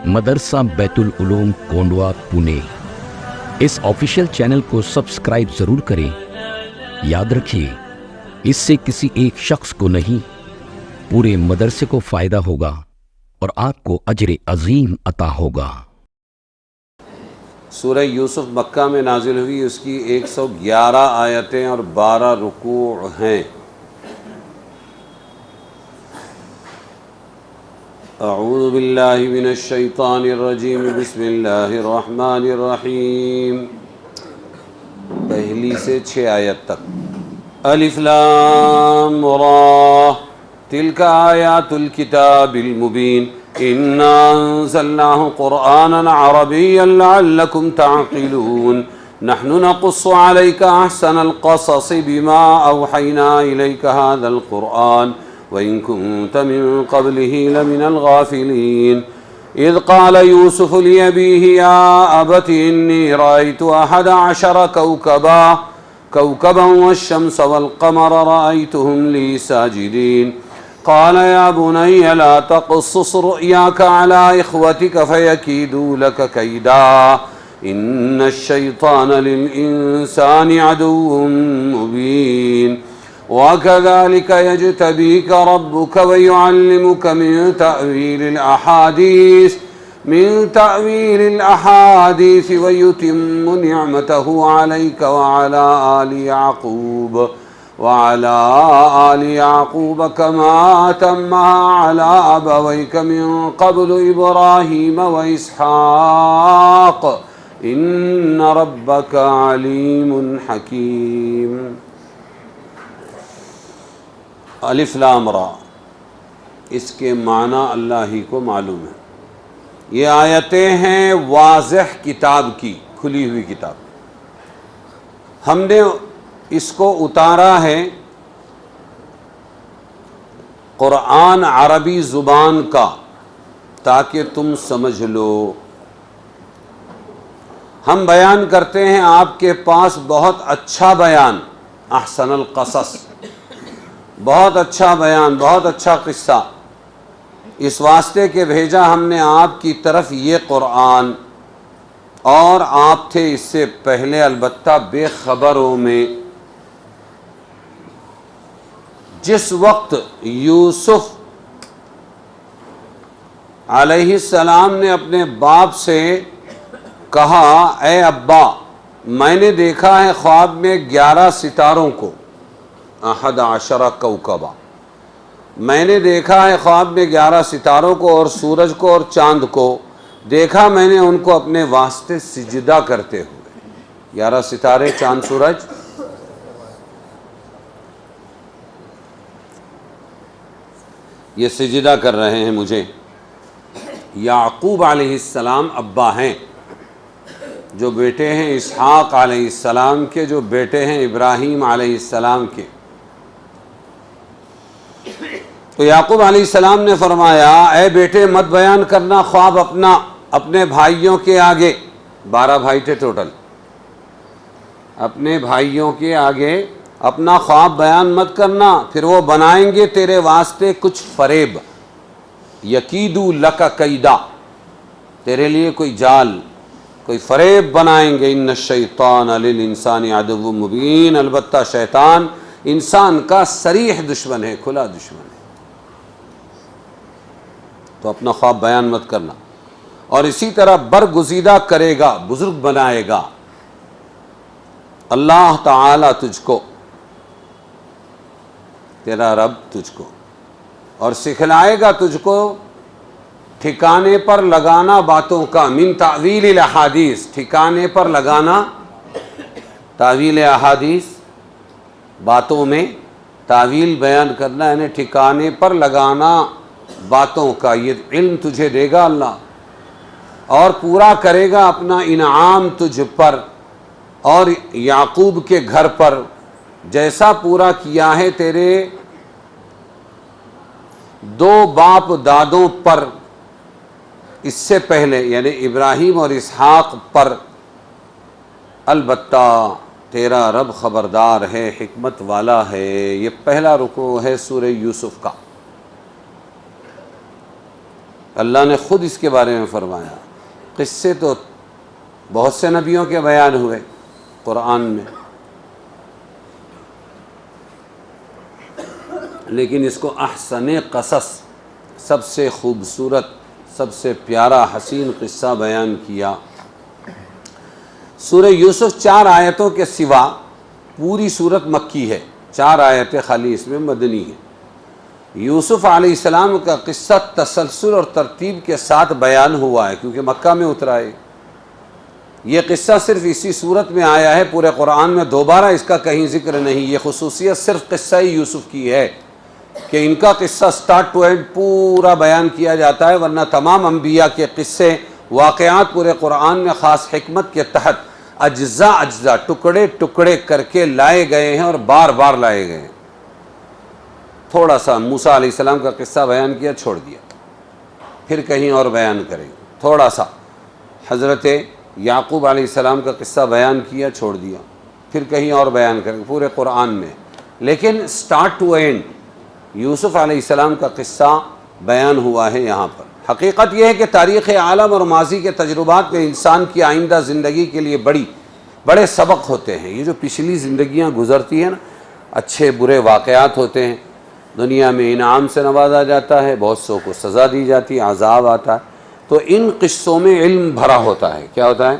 مدرسہ بیت العلوم کونڈوا پونے۔ اس official channel کو سبسکرائب ضرور کریں۔ یاد رکھیے، اس سے کسی ایک شخص کو نہیں، پورے مدرسے کو فائدہ ہوگا اور آپ کو اجر عظیم عطا ہوگا۔ سورہ یوسف مکہ میں نازل ہوئی، اس کی 111 آیتیں اور 12 رکوع ہیں۔ اعوذ باللہ من الشیطان الرجیم، بسم اللہ الرحمن الرحیم۔ پہلی سے 6 آیت تک۔ الف لام را تلک آیات الکتاب المبین انا انزلناه قرآنا عربیا لعلکم تعقلون نحن نقص عليك احسن القصص بما اوحینا الیک هذا القرآن وإن كنت من قبله لمن الغافلين إذ قال يوسف لأبيه يا أبت إني رأيت 11 كوكبا والشمس والقمر رأيتهم لي ساجدين قال يا بني لا تقصص رؤياك على إخوتك فيكيدوا لك كيدا إن الشيطان للإنسان عدو مبين وكذلك يجتبيك ربك ويعلمك من تأويل الأحاديث ويتم نعمته عليك وعلى آل يعقوب كما أتمها على أبويك من قبل إبراهيم وإسحاق إن ربك عليم حكيم۔ الف لام را، اس کے معنی اللہ ہی کو معلوم ہے۔ یہ آیتیں ہیں واضح کتاب کی، کھلی ہوئی کتاب۔ ہم نے اس کو اتارا ہے قرآن عربی زبان کا، تاکہ تم سمجھ لو۔ ہم بیان کرتے ہیں آپ کے پاس بہت اچھا بیان، احسن القصص، بہت اچھا بیان، بہت اچھا قصہ، اس واسطے کہ بھیجا ہم نے آپ کی طرف یہ قرآن، اور آپ تھے اس سے پہلے البتہ بے خبروں میں۔ جس وقت یوسف علیہ السلام نے اپنے باپ سے کہا اے ابا، میں نے دیکھا ہے خواب میں 11 ستاروں کو، 11 کوکبا، میں نے دیکھا ہے خواب میں 11 ستاروں کو اور سورج کو اور چاند کو، دیکھا میں نے ان کو اپنے واسطے سجدہ کرتے ہوئے۔ 11 ستارے، چاند، سورج، یہ سجدہ کر رہے ہیں مجھے۔ یعقوب علیہ السلام ابا ہیں، جو بیٹے ہیں اسحاق علیہ السلام کے، جو بیٹے ہیں ابراہیم علیہ السلام کے۔ تو یعقوب علیہ السلام نے فرمایا اے بیٹے، مت بیان کرنا خواب اپنے بھائیوں کے آگے، 12 بھائی تھے ٹوٹل، اپنے بھائیوں کے آگے اپنا خواب بیان مت کرنا، پھر وہ بنائیں گے تیرے واسطے کچھ فریب، یکیدو لک کیدا، تیرے لیے کوئی جال، کوئی فریب بنائیں گے۔ ان الشیطان للانسان عدو مبین، البتہ شیطان انسان کا صریح دشمن ہے، کھلا دشمن ہے۔ تو اپنا خواب بیان مت کرنا، اور اسی طرح برگزیدہ کرے گا، بزرگ بنائے گا اللہ تعالی تجھ کو، تیرا رب تجھ کو، اور سکھلائے گا تجھ کو ٹھکانے پر لگانا باتوں کا، من تعویل الاحادیث، ٹھکانے پر لگانا، تعویل احادیث، باتوں میں تعویل بیان کرنا، یعنی ٹھکانے پر لگانا باتوں کا، یہ علم تجھے دے گا اللہ، اور پورا کرے گا اپنا انعام تجھ پر اور یعقوب کے گھر پر، جیسا پورا کیا ہے تیرے 2 باپ دادوں پر اس سے پہلے، یعنی ابراہیم اور اسحاق پر، البتہ تیرا رب خبردار ہے، حکمت والا ہے۔ یہ پہلا رکوع ہے سورہ یوسف کا۔ اللہ نے خود اس کے بارے میں فرمایا. قصے تو بہت سے نبیوں کے بیان ہوئے قرآن میں، لیکن اس کو احسن قصص، سب سے خوبصورت، سب سے پیارا حسین قصہ بیان کیا. سورہ یوسف 4 آیتوں کے سوا پوری سورت مکی ہے، 4 آیتیں خالی اس میں مدنی ہیں. یوسف علیہ السلام کا قصہ تسلسل اور ترتیب کے ساتھ بیان ہوا ہے کیونکہ مکہ میں اترا ہے. یہ قصہ صرف اسی صورت میں آیا ہے، پورے قرآن میں دوبارہ اس کا کہیں ذکر نہیں. یہ خصوصیت صرف قصہ یوسف کی ہے کہ ان کا قصہ سٹارٹ ٹو اینڈ پورا بیان کیا جاتا ہے، ورنہ تمام انبیاء کے قصے واقعات پورے قرآن میں خاص حکمت کے تحت اجزاء ٹکڑے ٹکڑے کر کے لائے گئے ہیں اور بار بار لائے گئے ہیں. تھوڑا سا موسیٰ علیہ السلام کا قصہ بیان کیا، چھوڑ دیا، پھر کہیں اور بیان کریں. تھوڑا سا حضرت یعقوب علیہ السلام کا قصہ بیان کیا، چھوڑ دیا، پھر کہیں اور بیان کریں پورے قرآن میں. لیکن سٹارٹ ٹو اینڈ یوسف علیہ السلام کا قصہ بیان ہوا ہے یہاں پر. حقیقت یہ ہے کہ تاریخ عالم اور ماضی کے تجربات میں انسان کی آئندہ زندگی کے لیے بڑے سبق ہوتے ہیں. یہ جو پچھلی زندگیاں گزرتی ہیں نا، اچھے برے واقعات ہوتے ہیں، دنیا میں انعام سے نوازا جاتا ہے، بہت سو کو سزا دی جاتی ہے، عذاب آتا ہے، تو ان قصوں میں علم بھرا ہوتا ہے. کیا ہوتا ہے؟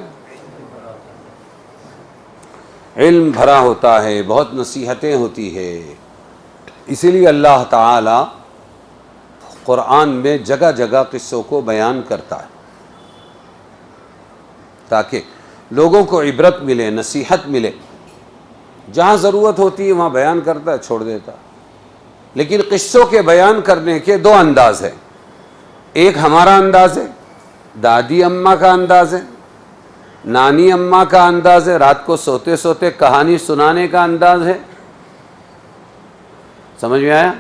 علم بھرا ہوتا ہے، بہت نصیحتیں ہوتی ہے. اسی لیے اللہ تعالی قرآن میں جگہ جگہ قصوں کو بیان کرتا ہے تاکہ لوگوں کو عبرت ملے، نصیحت ملے. جہاں ضرورت ہوتی ہے وہاں بیان کرتا ہے، چھوڑ دیتا. لیکن قصوں کے بیان کرنے کے 2 انداز ہیں. ایک ہمارا انداز ہے، دادی اماں کا انداز ہے، نانی اماں کا انداز ہے، رات کو سوتے سوتے کہانی سنانے کا انداز ہے. سمجھ میں آیا؟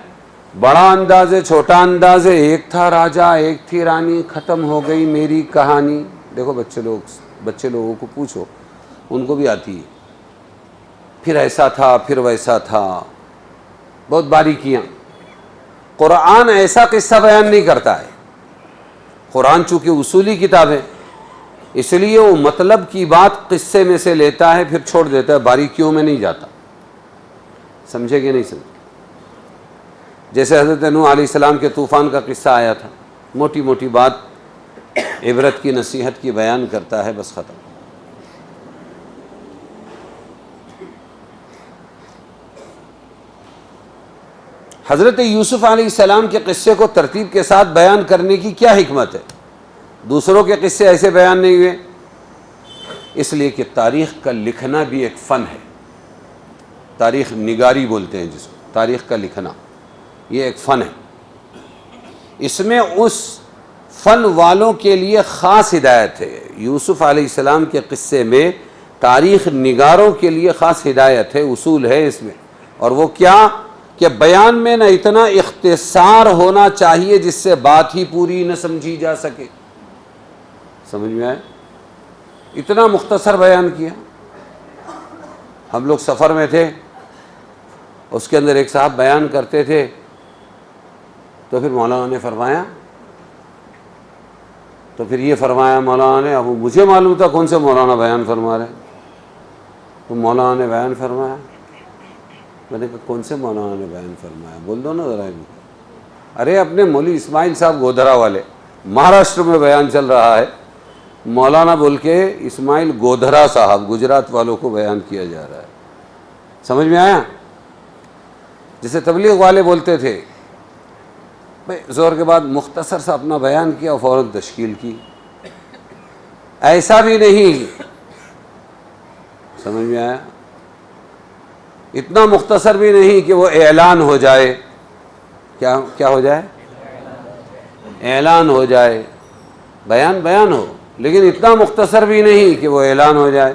بڑا انداز ہے، چھوٹا انداز ہے. ایک تھا راجا، ایک تھی رانی، ختم ہو گئی میری کہانی. دیکھو بچے لوگوں کو پوچھو، ان کو بھی آتی ہے. پھر ایسا تھا، پھر ویسا تھا، بہت باریکیاں. قرآن ایسا قصہ بیان نہیں کرتا ہے. قرآن چونکہ اصولی کتاب ہے، اس لیے وہ مطلب کی بات قصے میں سے لیتا ہے، پھر چھوڑ دیتا ہے، باریکیوں میں نہیں جاتا. سمجھے کہ نہیں سمجھے؟ جیسے حضرت نوح علیہ السلام کے طوفان کا قصہ آیا تھا، موٹی موٹی بات عبرت کی، نصیحت کی بیان کرتا ہے، بس ختم. حضرت یوسف علیہ السلام کے قصے کو ترتیب کے ساتھ بیان کرنے کی کیا حکمت ہے؟ دوسروں کے قصے ایسے بیان نہیں ہوئے، اس لیے کہ تاریخ کا لکھنا بھی ایک فن ہے. تاریخ نگاری بولتے ہیں جس کو، تاریخ کا لکھنا یہ ایک فن ہے. اس میں اس فن والوں کے لیے خاص ہدایت ہے. یوسف علیہ السلام کے قصے میں تاریخ نگاروں کے لیے خاص ہدایت ہے، اصول ہے اس میں. اور وہ کیا کہ بیان میں نہ اتنا اختصار ہونا چاہیے جس سے بات ہی پوری نہ سمجھی جا سکے. سمجھ میں آئے؟ اتنا مختصر بیان کیا. ہم لوگ سفر میں تھے، اس کے اندر ایک صاحب بیان کرتے تھے، تو پھر مولانا نے فرمایا، مولانا نے، اب مجھے معلوم تھا کون سے مولانا بیان فرما رہے ہیں، تو مولانا نے بیان فرمایا. میں نے کہا کون سے مولانا نے بیان فرمایا؟ بول دو نا ذرا. ارے اپنے مولوی اسماعیل صاحب گودھرا والے، مہاراشٹر میں بیان چل رہا ہے، مولانا بول کے اسماعیل گودھرا صاحب گجرات والوں کو بیان کیا جا رہا ہے. سمجھ میں آیا؟ جسے تبلیغ والے بولتے تھے، بھائی زور کے بعد مختصر سا اپنا بیان کیا اور فوراً تشکیل کی. ایسا بھی نہیں. سمجھ میں آیا؟ اتنا مختصر بھی نہیں کہ وہ اعلان ہو جائے. کیا ہو جائے؟ اعلان ہو جائے. بیان ہو، لیکن اتنا مختصر بھی نہیں کہ وہ اعلان ہو جائے.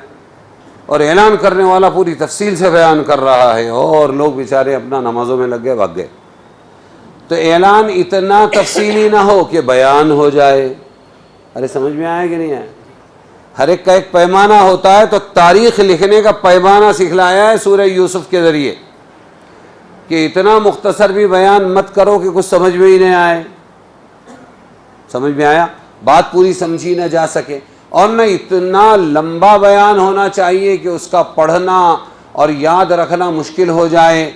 اور اعلان کرنے والا پوری تفصیل سے بیان کر رہا ہے اور لوگ بیچارے اپنا نمازوں میں لگ گئے، بھاگ گئے. تو اعلان اتنا تفصیلی نہ ہو کہ بیان ہو جائے. ارے سمجھ میں آیا کہ نہیں آیا؟ ہر ایک کا ایک پیمانہ ہوتا ہے. تو تاریخ لکھنے کا پیمانہ سکھلایا ہے سورہ یوسف کے ذریعے کہ اتنا مختصر بھی بیان مت کرو کہ کچھ سمجھ میں ہی نہیں آئے. سمجھ میں آیا؟ بات پوری سمجھی نہ جا سکے، اور نہ اتنا لمبا بیان ہونا چاہیے کہ اس کا پڑھنا اور یاد رکھنا مشکل ہو جائے۔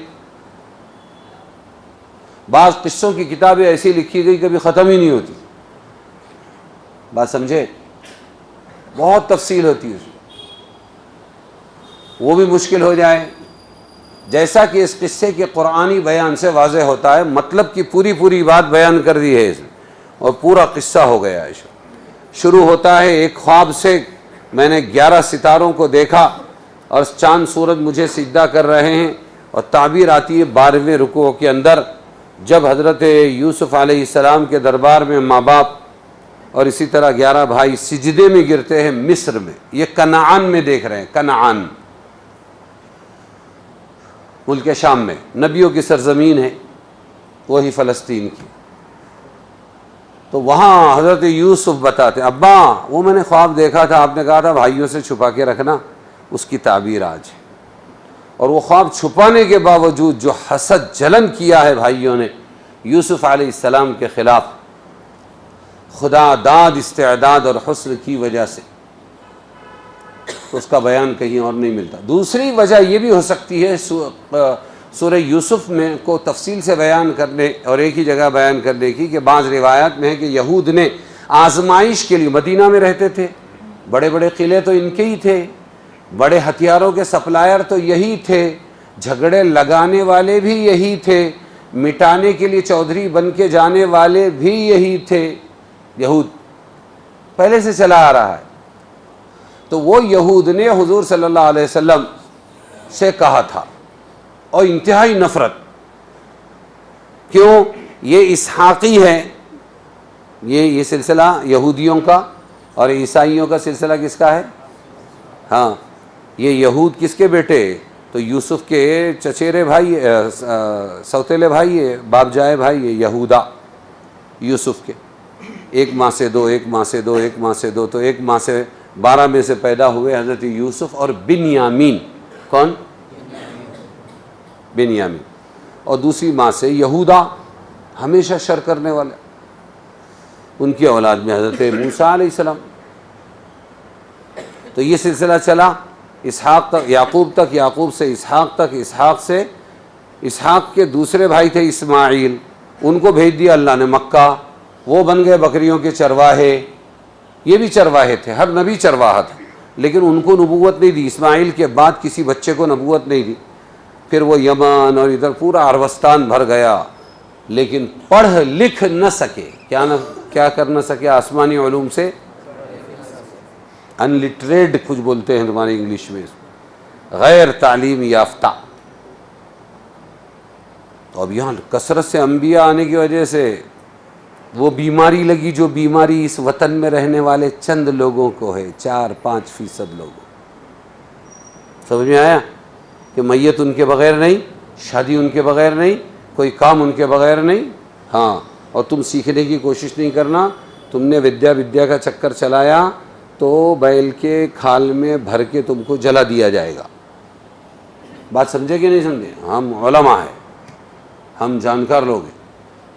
بعض قصوں کی کتابیں ایسی لکھی گئی کبھی ختم ہی نہیں ہوتی، بات سمجھے؟ بہت تفصیل ہوتی ہے اس میں، وہ بھی مشکل ہو جائے۔ جیسا کہ اس قصے کے قرآنی بیان سے واضح ہوتا ہے، مطلب کی پوری بات بیان کر دی ہے اس میں، اور پورا قصہ ہو گیا ہے۔ شروع ہوتا ہے ایک خواب سے، میں نے 11 ستاروں کو دیکھا اور چاند سورج مجھے سجدہ کر رہے ہیں، اور تعبیر آتی ہے 12ویں رکوع کے اندر، جب حضرت یوسف علیہ السلام کے دربار میں ماں باپ اور اسی طرح 11 بھائی سجدے میں گرتے ہیں مصر میں، یہ کنعان میں دیکھ رہے ہیں، کنعان ملک شام میں، نبیوں کی سرزمین ہے وہی فلسطین کی۔ تو وہاں حضرت یوسف بتاتے ہیں، ابا وہ میں نے خواب دیکھا تھا، آپ نے کہا تھا بھائیوں سے چھپا کے رکھنا، اس کی تعبیر آج ہے۔ اور وہ خواب چھپانے کے باوجود جو حسد جلن کیا ہے بھائیوں نے یوسف علیہ السلام کے خلاف، خدا داد استعداد اور حسن کی وجہ سے، تو اس کا بیان کہیں اور نہیں ملتا۔ دوسری وجہ یہ بھی ہو سکتی ہے سورہ یوسف میں کو تفصیل سے بیان کرنے اور ایک ہی جگہ بیان کرنے کی، کہ بعض روایات میں ہے کہ یہود نے آزمائش کے لیے مدینہ میں رہتے تھے، بڑے بڑے قلعے تو ان کے ہی تھے، بڑے ہتھیاروں کے سپلائر تو یہی تھے، جھگڑے لگانے والے بھی یہی تھے، مٹانے کے لیے چودھری بن کے جانے والے بھی یہی تھے، یہود پہلے سے چلا آ رہا ہے۔ تو وہ یہود نے حضور صلی اللہ علیہ وسلم سے کہا تھا، اور انتہائی نفرت، کیوں؟ یہ اسحاقی ہے، یہ سلسلہ یہودیوں کا، اور عیسائیوں کا سلسلہ کس کا ہے؟ ہاں، یہ یہود کس کے بیٹے؟ تو یوسف کے چچیرے بھائی، سوتیلے بھائی، باپ جائے بھائی یہودا، یوسف کے، ایک ماں سے دو، ایک ماں سے دو، ایک ماں سے دو، تو ایک ماں سے 12 میں سے پیدا ہوئے حضرت یوسف اور بنیامین۔ کون؟ بنیامین۔ اور دوسری ماں سے یہودا، ہمیشہ شر کرنے والے، ان کی اولاد میں حضرت موسیٰ علیہ السلام۔ تو یہ سلسلہ چلا اسحاق تک، یعقوب تک، یعقوب سے اسحاق تک، اسحاق سے اسحاق کے دوسرے بھائی تھے اسماعیل، ان کو بھیج دیا اللہ نے مکہ، وہ بن گئے بکریوں کے چرواہے۔ یہ بھی چرواہے تھے، ہر نبی چرواہا تھا، لیکن ان کو نبوت نہیں دی، اسماعیل کے بعد کسی بچے کو نبوت نہیں دی۔ پھر وہ یمن اور ادھر پورا عربستان بھر گیا، لیکن پڑھ لکھ نہ سکے، کیا کر نہ سکے؟ آسمانی علوم سے انلٹریڈ کچھ بولتے ہیں تمہاری انگلش میں، غیر تعلیم یافتہ۔ تو اب یہاں کثرت سے انبیاء آنے کی وجہ سے وہ بیماری لگی جو بیماری اس وطن میں رہنے والے چند لوگوں کو ہے، 4-5% لوگوں۔ سمجھ میں آیا کہ میت ان کے بغیر نہیں، شادی ان کے بغیر نہیں، کوئی کام ان کے بغیر نہیں۔ ہاں، اور تم سیکھنے کی کوشش نہیں کرنا، تم نے ودیا کا چکر چلایا تو بیل کے کھال میں بھر کے تم کو جلا دیا جائے گا۔ بات سمجھے کہ نہیں سمجھے؟ ہم علماء ہیں، ہم جانکار لوگ ہیں،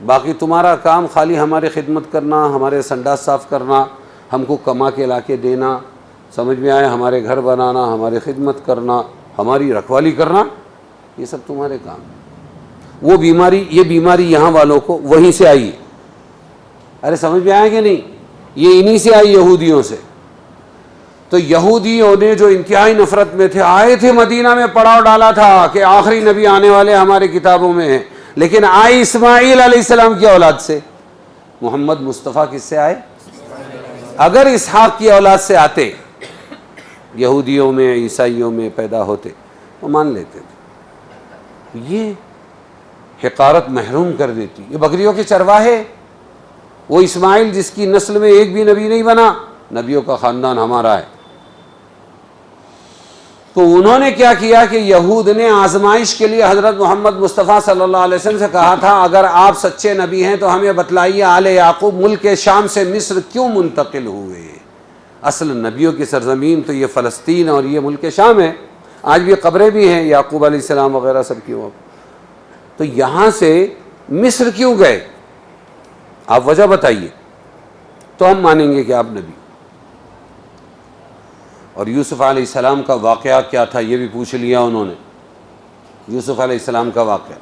باقی تمہارا کام خالی ہماری خدمت کرنا، ہمارے سنڈاس صاف کرنا، ہم کو کما کے لا کے دینا، سمجھ میں آئے، ہمارے گھر بنانا، ہماری خدمت کرنا، ہماری رکھوالی کرنا، یہ سب تمہارے کام۔ وہ بیماری، یہ بیماری یہاں والوں کو وہیں سے آئی ہے۔ ارے سمجھ میں آیا کہ نہیں؟ یہ انہی سے آئی، یہودیوں سے۔ تو یہودیوں نے جو انتہائی نفرت میں تھے، آئے تھے مدینہ میں، پڑاؤ ڈالا تھا کہ آخری نبی آنے والے ہمارے کتابوں میں ہیں، لیکن آئے اسماعیل علیہ السلام کی اولاد سے۔ محمد مصطفیٰ کس سے آئے؟ اگر اسحاق کی اولاد سے آتے، یہودیوں میں، عیسائیوں میں پیدا ہوتے، وہ مان لیتے تھے۔ یہ حقارت محروم کر دیتی۔ یہ بکریوں کے چرواہے، وہ اسماعیل جس کی نسل میں ایک بھی نبی نہیں بنا، نبیوں کا خاندان ہمارا ہے۔ تو انہوں نے کیا کیا کہ یہود نے آزمائش کے لیے حضرت محمد مصطفیٰ صلی اللہ علیہ وسلم سے کہا تھا، اگر آپ سچے نبی ہیں تو ہمیں بتلائیے آل یعقوب ملک شام سے مصر کیوں منتقل ہوئے؟ اصل نبیوں کی سرزمین تو یہ فلسطین اور یہ ملک شام ہے، آج بھی قبریں بھی ہیں یعقوب علیہ السلام وغیرہ سب کی وہاں۔ تو یہاں سے مصر کیوں گئے؟ آپ وجہ بتائیے۔ تو ہم مانیں گے کہ آپ نبی۔ اور یوسف علیہ السلام کا واقعہ کیا تھا یہ بھی پوچھ لیا انہوں نے، یوسف علیہ السلام کا واقعہ۔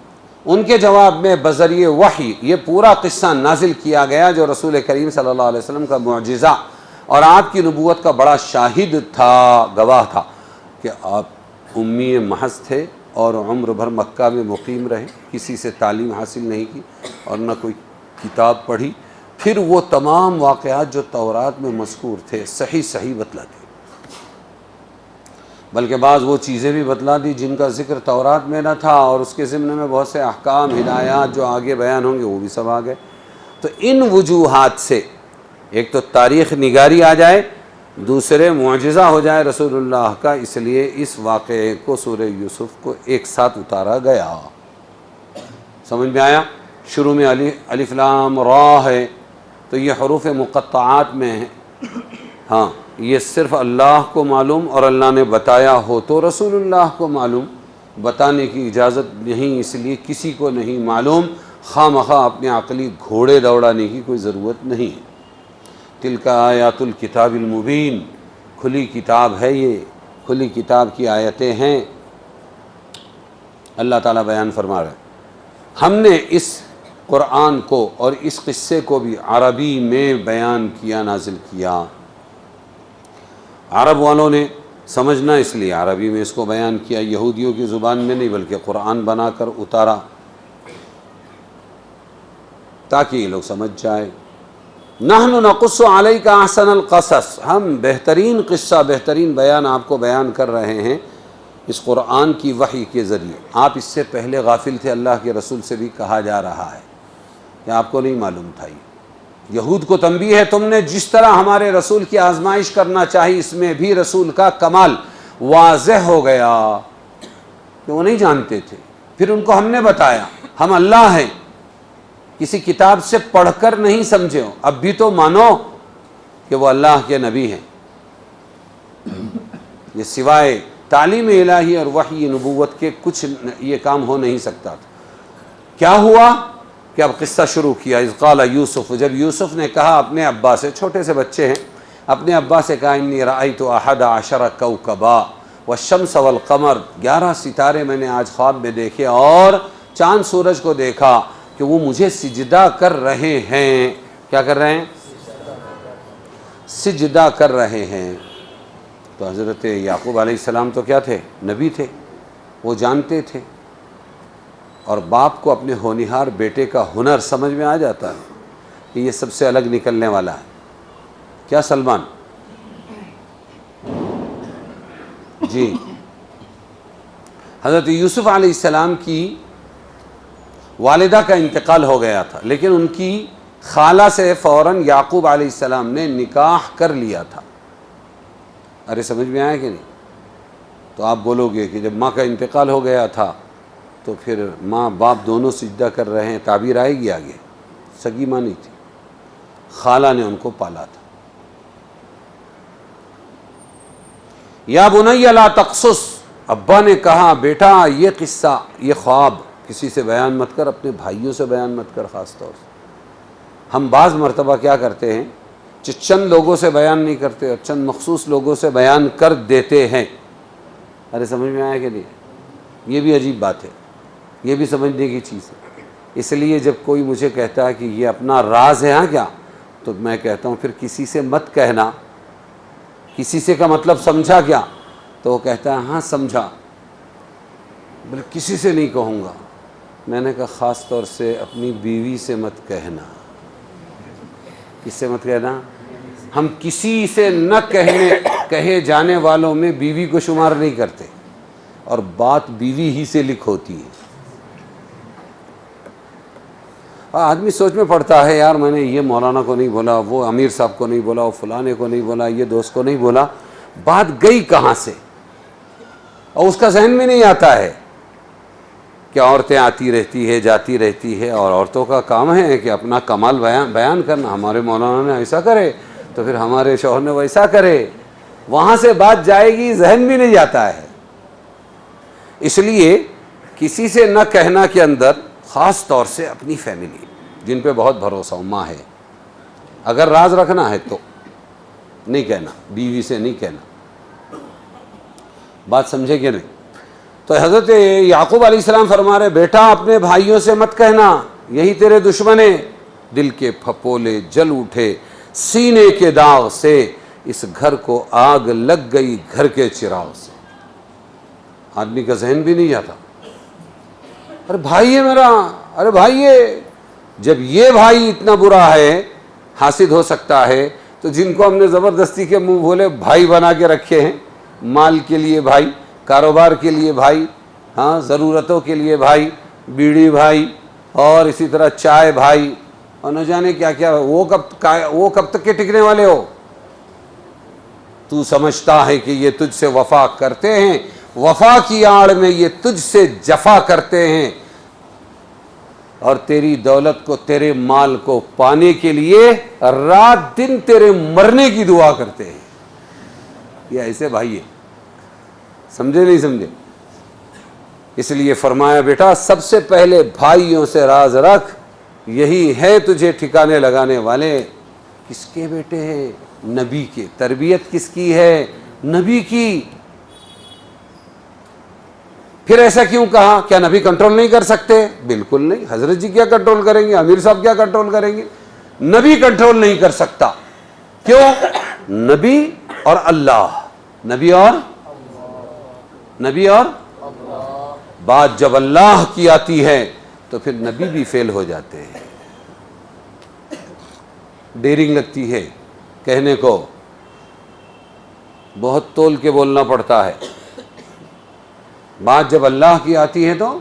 ان کے جواب میں بذریعہ وحی یہ پورا قصہ نازل کیا گیا جو رسول کریم صلی اللہ علیہ وسلم کا معجزہ اور آپ کی نبوت کا بڑا شاہد تھا، گواہ تھا کہ آپ امی محض تھے اور عمر بھر مکہ میں مقیم رہے، کسی سے تعلیم حاصل نہیں کی اور نہ کوئی کتاب پڑھی۔ پھر وہ تمام واقعات جو تورات میں مذکور تھے صحیح بتلا دی، بلکہ بعض وہ چیزیں بھی بتلا دی جن کا ذکر تورات میں نہ تھا، اور اس کے ضمن میں بہت سے احکام ہدایات جو آگے بیان ہوں گے وہ بھی سب آ گئے۔ تو ان وجوہات سے ایک تو تاریخ نگاری آ جائے، دوسرے معجزہ ہو جائے رسول اللہ کا، اس لیے اس واقعے کو سورہ یوسف کو ایک ساتھ اتارا گیا۔ سمجھ میں آیا؟ شروع میں الف لام را ہے تو یہ حروف مقطعات میں ہے، ہاں یہ صرف اللہ کو معلوم، اور اللہ نے بتایا ہو تو رسول اللہ کو معلوم، بتانے کی اجازت نہیں، اس لیے کسی کو نہیں معلوم، خواہ مخواہ اپنے عقلی گھوڑے دوڑانے کی کوئی ضرورت نہیں ہے۔ تلک آیات الکتاب المبین، کھلی کتاب ہے، یہ کھلی کتاب کی آیتیں ہیں، اللہ تعالیٰ بیان فرما رہے ہیں۔ ہم نے اس قرآن کو اور اس قصے کو بھی عربی میں بیان کیا، نازل کیا۔ عرب والوں نے سمجھنا اس لیے عربی میں اس کو بیان کیا، یہودیوں کی زبان میں نہیں بلکہ قرآن بنا کر اتارا تاکہ یہ لوگ سمجھ جائے۔ نحن نقص علیک احسن القصص، ہم بہترین قصہ، بہترین بیان آپ کو بیان کر رہے ہیں اس قرآن کی وحی کے ذریعے۔ آپ اس سے پہلے غافل تھے، اللہ کے رسول سے بھی کہا جا رہا ہے کہ آپ کو نہیں معلوم تھا۔ یہود کو تنبیہ ہے، تم نے جس طرح ہمارے رسول کی آزمائش کرنا چاہی اس میں بھی رسول کا کمال واضح ہو گیا کہ وہ نہیں جانتے تھے، پھر ان کو ہم نے بتایا ہم اللہ ہیں، کسی کتاب سے پڑھ کر نہیں سمجھے ہو، اب بھی تو مانو کہ وہ اللہ کے نبی ہیں۔ یہ سوائے تعلیم الہی اور وحی نبوت کے کچھ یہ کام ہو نہیں سکتا تھا۔ کیا ہوا کہ اب قصہ شروع کیا۔ اذ قال یوسف، جب یوسف نے کہا اپنے ابا سے، چھوٹے سے بچے ہیں، اپنے ابا سے کہا انی رأیت 11 کوکبا والشمس والقمر، 11 ستارے میں نے آج خواب میں دیکھے اور چاند سورج کو دیکھا کہ وہ مجھے سجدہ کر رہے ہیں۔ کیا کر رہے ہیں؟ سجدہ کر رہے ہیں۔ تو حضرت یعقوب علیہ السلام تو کیا تھے؟ نبی تھے، وہ جانتے تھے، اور باپ کو اپنے ہونہار بیٹے کا ہنر سمجھ میں آ جاتا ہے کہ یہ سب سے الگ نکلنے والا ہے۔ کیا سلمان؟ جی، حضرت یوسف علیہ السلام کی والدہ کا انتقال ہو گیا تھا، لیکن ان کی خالہ سے فوراً یعقوب علیہ السلام نے نکاح کر لیا تھا۔ ارے سمجھ میں آیا کہ نہیں؟ تو آپ بولو گے کہ جب ماں کا انتقال ہو گیا تھا تو پھر ماں باپ دونوں سجدہ کر رہے ہیں، تعبیر آئے گی آگے؟ سگی ماں نہیں تھی، خالہ نے ان کو پالا تھا۔ یا بنی لا تقصص، ابا نے کہا بیٹا یہ قصہ، یہ خواب کسی سے بیان مت کر، اپنے بھائیوں سے بیان مت کر خاص طور سے۔ ہم بعض مرتبہ کیا کرتے ہیں، چند لوگوں سے بیان نہیں کرتے اور چند مخصوص لوگوں سے بیان کر دیتے ہیں۔ ارے سمجھ میں آیا کہ نہیں؟ یہ بھی عجیب بات ہے، یہ بھی سمجھنے کی چیز ہے۔ اس لیے جب کوئی مجھے کہتا ہے کہ یہ اپنا راز ہے ہاں کیا، تو میں کہتا ہوں پھر کسی سے مت کہنا۔ کسی سے کا مطلب سمجھا کیا؟ تو وہ کہتا ہے ہاں سمجھا، بلکہ کسی سے نہیں کہوں گا۔ میں نے کہا خاص طور سے اپنی بیوی سے مت کہنا۔ کس سے مت کہنا؟ ہم کسی سے نہ کہے جانے والوں میں بیوی کو شمار نہیں کرتے، اور بات بیوی ہی سے لکھ ہوتی ہے۔ آدمی سوچ میں پڑتا ہے یار میں نے یہ مولانا کو نہیں بولا، وہ امیر صاحب کو نہیں بولا، وہ فلانے کو نہیں بولا، یہ دوست کو نہیں بولا، بات گئی کہاں سے؟ اور اس کا ذہن میں نہیں آتا ہے کہ عورتیں آتی رہتی ہے جاتی رہتی ہے، اور عورتوں کا کام ہے کہ اپنا کمال بیان کرنا۔ ہمارے مولانا نے ایسا کرے تو پھر ہمارے شوہر نے ویسا کرے، وہاں سے بات جائے گی، ذہن بھی نہیں جاتا ہے۔ اس لیے کسی سے نہ کہنا کے اندر خاص طور سے اپنی فیملی جن پہ بہت بھروسہ، ماں ہے، اگر راز رکھنا ہے تو نہیں کہنا، بیوی سے نہیں کہنا. بات سمجھے کہ نہیں؟ تو حضرت یعقوب علیہ السلام فرما رہے بیٹا اپنے بھائیوں سے مت کہنا، یہی تیرے دشمن ہیں. دل کے پھپولے جل اٹھے، سینے کے داغ سے اس گھر کو آگ لگ گئی گھر کے چراغ سے. آدمی کا ذہن بھی نہیں جاتا، ارے بھائی ہے میرا، ارے بھائی ہے. جب یہ بھائی اتنا برا ہے، حاسد ہو سکتا ہے، تو جن کو ہم نے زبردستی کے منہ بولے بھائی بنا کے رکھے ہیں، مال کے لیے بھائی، کاروبار کے لیے بھائی، ہاں ضرورتوں کے لیے بھائی، بیڑی بھائی، اور اسی طرح چائے بھائی، اور نہ جانے کیا کیا، وہ کب تک کے ٹکنے والے ہو؟ تو سمجھتا ہے کہ یہ تجھ سے وفا کرتے ہیں، وفا کی آڑ میں یہ تجھ سے جفا کرتے ہیں، اور تیری دولت کو، تیرے مال کو پانے کے لیے رات دن تیرے مرنے کی دعا کرتے ہیں. یہ ایسے بھائی ہیں. سمجھے نہیں سمجھے؟ اس لیے فرمایا بیٹا سب سے پہلے بھائیوں سے راز رکھ، یہی ہے تجھے ٹھکانے لگانے والے. کس کے بیٹے ہیں؟ نبی کے. تربیت کس کی ہے؟ نبی کی. پھر ایسا کیوں کہا؟ کیا نبی کنٹرول نہیں کر سکتے؟ بالکل نہیں. حضرت جی کیا کنٹرول کریں گے؟ امیر صاحب کیا کنٹرول کریں گے؟ نبی کنٹرول نہیں کر سکتا. کیوں؟ نبی اور اللہ. نبی اور بات جب اللہ کی آتی ہے تو پھر نبی بھی فیل ہو جاتے ہیں. ڈیرنگ لگتی ہے کہنے کو، بہت تول کے بولنا پڑتا ہے. بات جب اللہ کی آتی ہے تو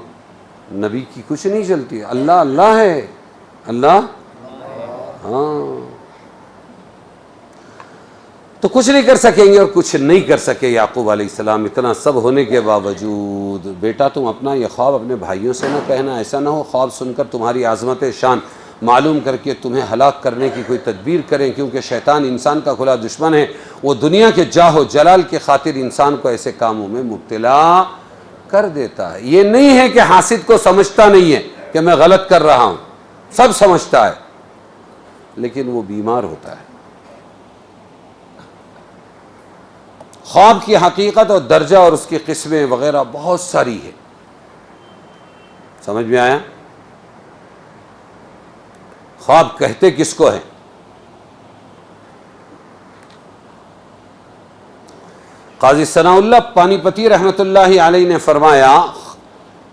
نبی کی کچھ نہیں چلتی. اللہ اللہ ہے، اللہ ہاں. تو کچھ نہیں کر سکیں گے اور کچھ نہیں کر سکے یعقوب علیہ السلام. اتنا سب ہونے کے باوجود بیٹا تم اپنا یہ خواب اپنے بھائیوں سے نہ کہنا. ایسا نہ ہو خواب سن کر تمہاری عظمت شان معلوم کر کے تمہیں ہلاک کرنے کی کوئی تدبیر کریں، کیونکہ شیطان انسان کا کھلا دشمن ہے. وہ دنیا کے جاہ و جلال کے خاطر انسان کو ایسے کاموں میں مبتلا کر دیتا ہے. یہ نہیں ہے کہ حاسد کو سمجھتا نہیں ہے کہ میں غلط کر رہا ہوں، سب سمجھتا ہے، لیکن وہ بیمار ہوتا ہے. خواب کی حقیقت اور درجہ اور اس کی قسمیں وغیرہ بہت ساری ہے. سمجھ میں آیا؟ خواب کہتے کس کو ہیں؟ قاضی ثناء اللہ پانی پتی رحمۃ اللہ علیہ نے فرمایا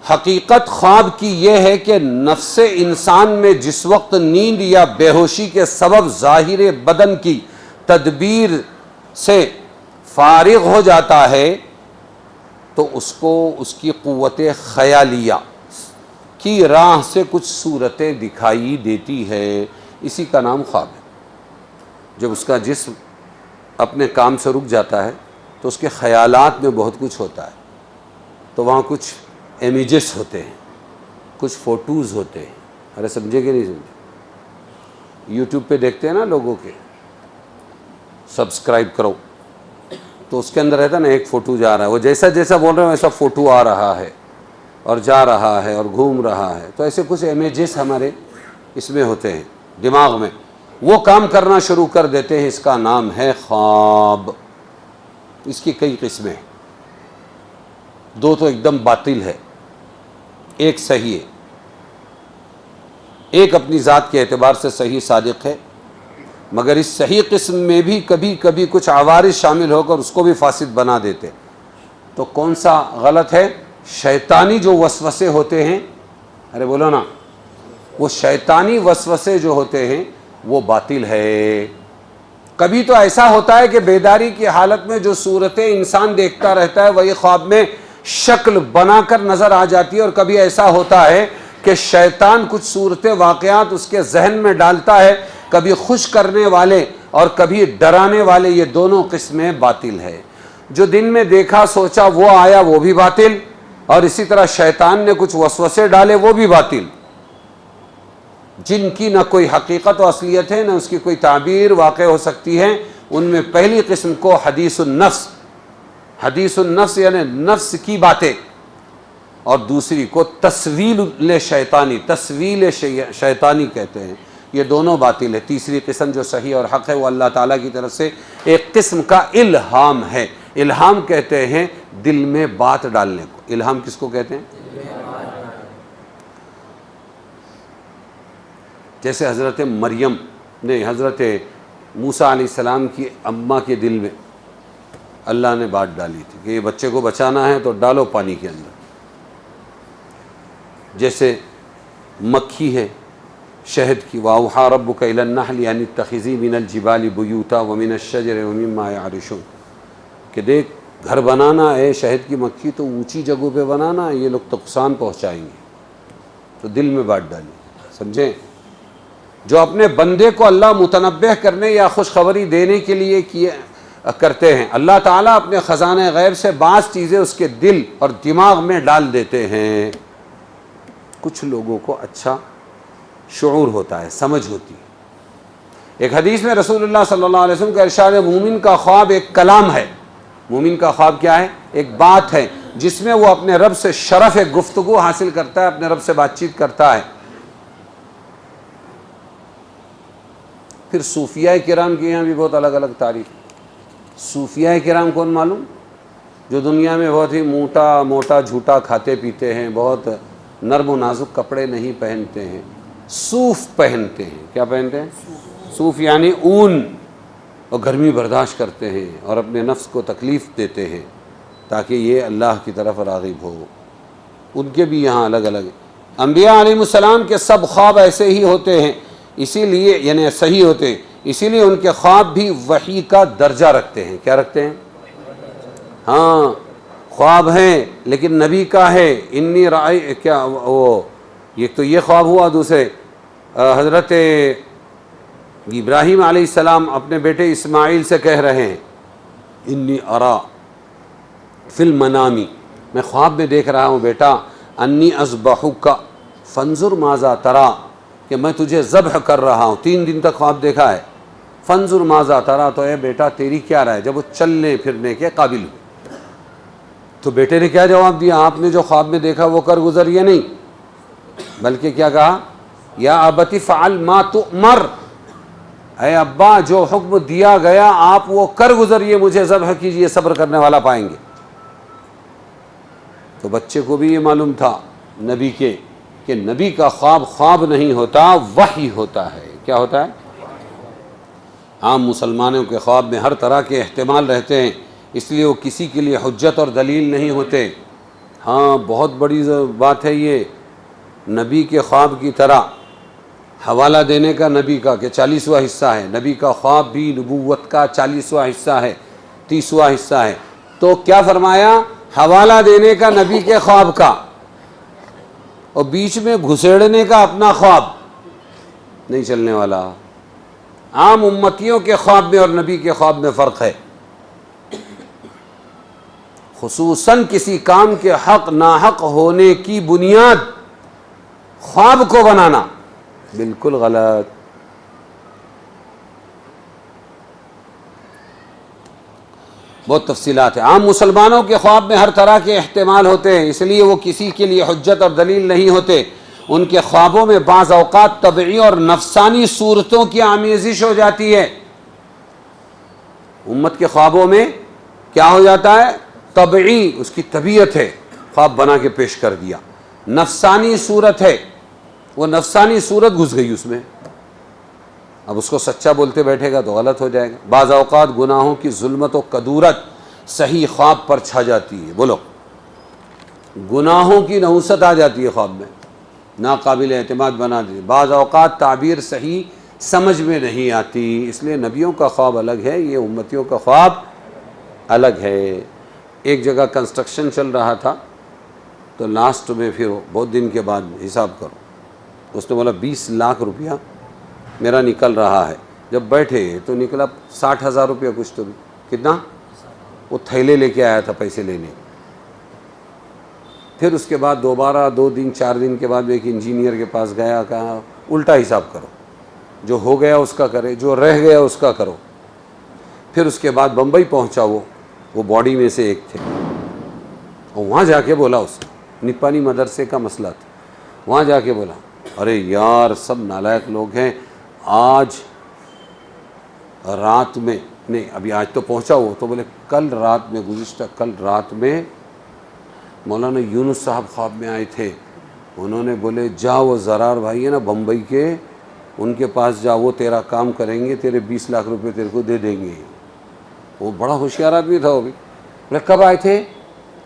حقیقت خواب کی یہ ہے کہ نفس انسان میں جس وقت نیند یا بے ہوشی کے سبب ظاہر بدن کی تدبیر سے فارغ ہو جاتا ہے تو اس کو اس کی قوت خیالیہ کی راہ سے کچھ صورتیں دکھائی دیتی ہے. اسی کا نام خواب ہے. جب اس کا جسم اپنے کام سے رک جاتا ہے تو اس کے خیالات میں بہت کچھ ہوتا ہے. تو وہاں کچھ امیجز ہوتے ہیں، کچھ فوٹوز ہوتے ہیں. ارے سمجھے کہ نہیں سمجھے؟ یوٹیوب پہ دیکھتے ہیں نا لوگوں کے، سبسکرائب کرو، تو اس کے اندر رہتا ہے نا ایک فوٹو جا رہا ہے، وہ جیسا جیسا بول رہے ہیں ویسا فوٹو آ رہا ہے اور جا رہا ہے اور گھوم رہا ہے. تو ایسے کچھ امیجز ہمارے اس میں ہوتے ہیں دماغ میں، وہ کام کرنا شروع کر دیتے ہیں. اس کا نام ہے خواب. اس کی کئی قسمیں ہیں. دو تو ایک دم باطل ہے، ایک صحیح ہے. ایک اپنی ذات کے اعتبار سے صحیح صادق ہے، مگر اس صحیح قسم میں بھی کبھی کبھی کچھ عوارض شامل ہو کر اس کو بھی فاسد بنا دیتے. تو کون سا غلط ہے؟ شیطانی جو وسوسے ہوتے ہیں، ارے بولو نا، وہ شیطانی وسوسے جو ہوتے ہیں وہ باطل ہے. کبھی تو ایسا ہوتا ہے کہ بیداری کی حالت میں جو صورتیں انسان دیکھتا رہتا ہے وہی خواب میں شکل بنا کر نظر آ جاتی ہے. اور کبھی ایسا ہوتا ہے کہ شیطان کچھ صورتیں واقعات اس کے ذہن میں ڈالتا ہے، کبھی خوش کرنے والے اور کبھی ڈرانے والے. یہ دونوں قسمیں باطل ہے. جو دن میں دیکھا سوچا وہ آیا وہ بھی باطل، اور اسی طرح شیطان نے کچھ وسوسے ڈالے وہ بھی باطل. جن کی نہ کوئی حقیقت و اصلیت ہے، نہ اس کی کوئی تعبیر واقع ہو سکتی ہے، ان میں پہلی قسم کو حدیث النفس یعنی نفس کی باتیں، اور دوسری کو تسویل شیطانی کہتے ہیں. یہ دونوں باطل ہے۔ تیسری قسم جو صحیح اور حق ہے وہ اللہ تعالیٰ کی طرف سے ایک قسم کا الہام ہے۔ الہام کہتے ہیں دل میں بات ڈالنے کو۔ الہام کس کو کہتے ہیں؟ جیسے حضرت مریم نے حضرت موسیٰ علیہ السلام کی اماں کے دل میں اللہ نے بات ڈالی تھی کہ یہ بچے کو بچانا ہے تو ڈالو پانی کے اندر۔ جیسے مکھی ہے شہد کی، وَأَوْحَىٰ رَبُّكَ إِلَى النَّحْلِ أَنِ اتَّخِذِي مِنَ الْجِبَالِ بُيُوتًا وَمِنَ الشَّجَرِ وَمِمَّا يَعْرِشُونَ، کہ دیکھ گھر بنانا ہے شہد کی مکھی تو اونچی جگہوں پہ بنانا ہے، یہ لوگ نقصان پہنچائیں گے، تو دل میں بات ڈالی۔ سمجھیں؟ جو اپنے بندے کو اللہ متنبہ کرنے یا خوشخبری دینے کے لیے کرتے ہیں، اللہ تعالیٰ اپنے خزانہ غیب سے بعض چیزیں اس کے دل اور دماغ میں ڈال دیتے ہیں۔ کچھ لوگوں کو اچھا شعور ہوتا ہے، سمجھ ہوتی ہے۔ ایک حدیث میں رسول اللہ صلی اللہ علیہ وسلم کا ارشاد ہے، مومن کا خواب ایک کلام ہے۔ مومن کا خواب کیا ہے؟ ایک بات ہے جس میں وہ اپنے رب سے شرف گفتگو حاصل کرتا ہے، اپنے رب سے بات چیت کرتا ہے۔ پھر صوفیاء کرام کے یہاں بھی بہت الگ الگ تعریف۔ صوفیاء کرام کون معلوم؟ جو دنیا میں بہت ہی موٹا جھوٹا کھاتے پیتے ہیں، بہت نرم و نازک کپڑے نہیں پہنتے ہیں، صوف پہنتے ہیں۔ کیا پہنتے ہیں؟ صوف یعنی اون، اور گرمی برداشت کرتے ہیں اور اپنے نفس کو تکلیف دیتے ہیں تاکہ یہ اللہ کی طرف راغب ہو۔ ان کے بھی یہاں الگ الگ ہیں۔ انبیاء علیہ السلام کے سب خواب ایسے ہی ہوتے ہیں، اسی لیے یعنی صحیح ہوتے ہیں، اسی لیے ان کے خواب بھی وحی کا درجہ رکھتے ہیں۔ کیا رکھتے ہیں؟ ہاں خواب ہیں لیکن نبی کا ہے۔ انی رأی کیا وہ ایک تو یہ خواب ہوا، دوسرے حضرت ابراہیم علیہ السلام اپنے بیٹے اسماعیل سے کہہ رہے ہیں، انی ارا فی المنامی، میں خواب میں دیکھ رہا ہوں بیٹا، انی اذبحک فانظر ماذا تری، کہ میں تجھے ذبح کر رہا ہوں۔ 3 دن تک خواب دیکھا ہے۔ فانظر ماذا تری، تو اے بیٹا تیری کیا رائے؟ جب وہ چلنے پھرنے کے قابل ہو تو بیٹے نے کیا جواب دیا؟ آپ نے جو خواب میں دیکھا وہ کر گزر، یہ نہیں، بلکہ کیا کہا؟ یا ابت فعل ما تؤمر، اے ابا جو حکم دیا گیا آپ وہ کر گزریے، مجھے ذبح کیجئے، صبر کرنے والا پائیں گے۔ تو بچے کو بھی یہ معلوم تھا نبی کے کہ نبی کا خواب خواب نہیں ہوتا، وحی ہوتا ہے۔ کیا ہوتا ہے؟ عام مسلمانوں کے خواب میں ہر طرح کے احتمال رہتے ہیں، اس لیے وہ کسی کے لیے حجت اور دلیل نہیں ہوتے۔ ہاں بہت بڑی بات ہے یہ، نبی کے خواب کی طرح حوالہ دینے کا نبی کا کہ 40واں حصہ ہے، نبی کا خواب بھی نبوت کا 40واں حصہ ہے، 30واں حصہ ہے۔ تو کیا فرمایا؟ حوالہ دینے کا نبی کے خواب کا، اور بیچ میں گھسیڑنے کا اپنا خواب نہیں چلنے والا۔ عام امتیوں کے خواب میں اور نبی کے خواب میں فرق ہے۔ خصوصاً کسی کام کے حق ناحق ہونے کی بنیاد خواب کو بنانا بالکل غلط۔ بہت تفصیلات ہیں۔ عام مسلمانوں کے خواب میں ہر طرح کے احتمال ہوتے ہیں، اس لیے وہ کسی کے لیے حجت اور دلیل نہیں ہوتے۔ ان کے خوابوں میں بعض اوقات طبعی اور نفسانی صورتوں کی آمیزش ہو جاتی ہے۔ امت کے خوابوں میں کیا ہو جاتا ہے؟ طبعی، اس کی طبیعت ہے، خواب بنا کے پیش کر دیا۔ نفسانی صورت ہے، وہ نفسانی صورت گھس گئی اس میں، اب اس کو سچا بولتے بیٹھے گا تو غلط ہو جائے گا۔ بعض اوقات گناہوں کی ظلمت و کدورت صحیح خواب پر چھا جاتی ہے۔ بولو، گناہوں کی نحوست آ جاتی ہے خواب میں، ناقابل اعتماد بنا دی۔ بعض اوقات تعبیر صحیح سمجھ میں نہیں آتی، اس لیے نبیوں کا خواب الگ ہے، یہ امتیوں کا خواب الگ ہے۔ ایک جگہ کنسٹرکشن چل رہا تھا تو لاسٹ میں پھر بہت دن کے بعد حساب کرو، اس نے بولا 20 لاکھ روپیہ میرا نکل رہا ہے۔ جب بیٹھے تو نکلا 60,000 روپیہ کچھ تو بھی۔ کتنا؟ وہ تھیلے لے کے آیا تھا پیسے لینے۔ پھر اس کے بعد دوبارہ 2 دن 4 دن کے بعد ایک انجینئر کے پاس گیا، کہا الٹا حساب کرو، جو ہو گیا اس کا کرے، جو رہ گیا اس کا کرو۔ پھر اس کے بعد بمبئی پہنچا، وہ باڈی میں سے ایک تھے، اور وہاں جا کے بولا، اس نپانی مدرسے کا مسئلہ تھا، وہاں جا کے بولا ارے یار سب نالائق لوگ ہیں، آج رات میں نہیں، ابھی آج تو پہنچا ہو، تو بولے کل رات میں، گزشتہ کل رات میں مولانا یونس صاحب خواب میں آئے تھے. انہوں نے بولے جا وہ زرار بھائی ہے نا بمبئی کے، ان کے پاس جا، وہ تیرا کام کریں گے، تیرے 20 لاکھ روپے تیرے کو دے دیں گے. وہ بڑا ہوشیار آدمی تھا وہ بھی. بولے کب آئے تھے؟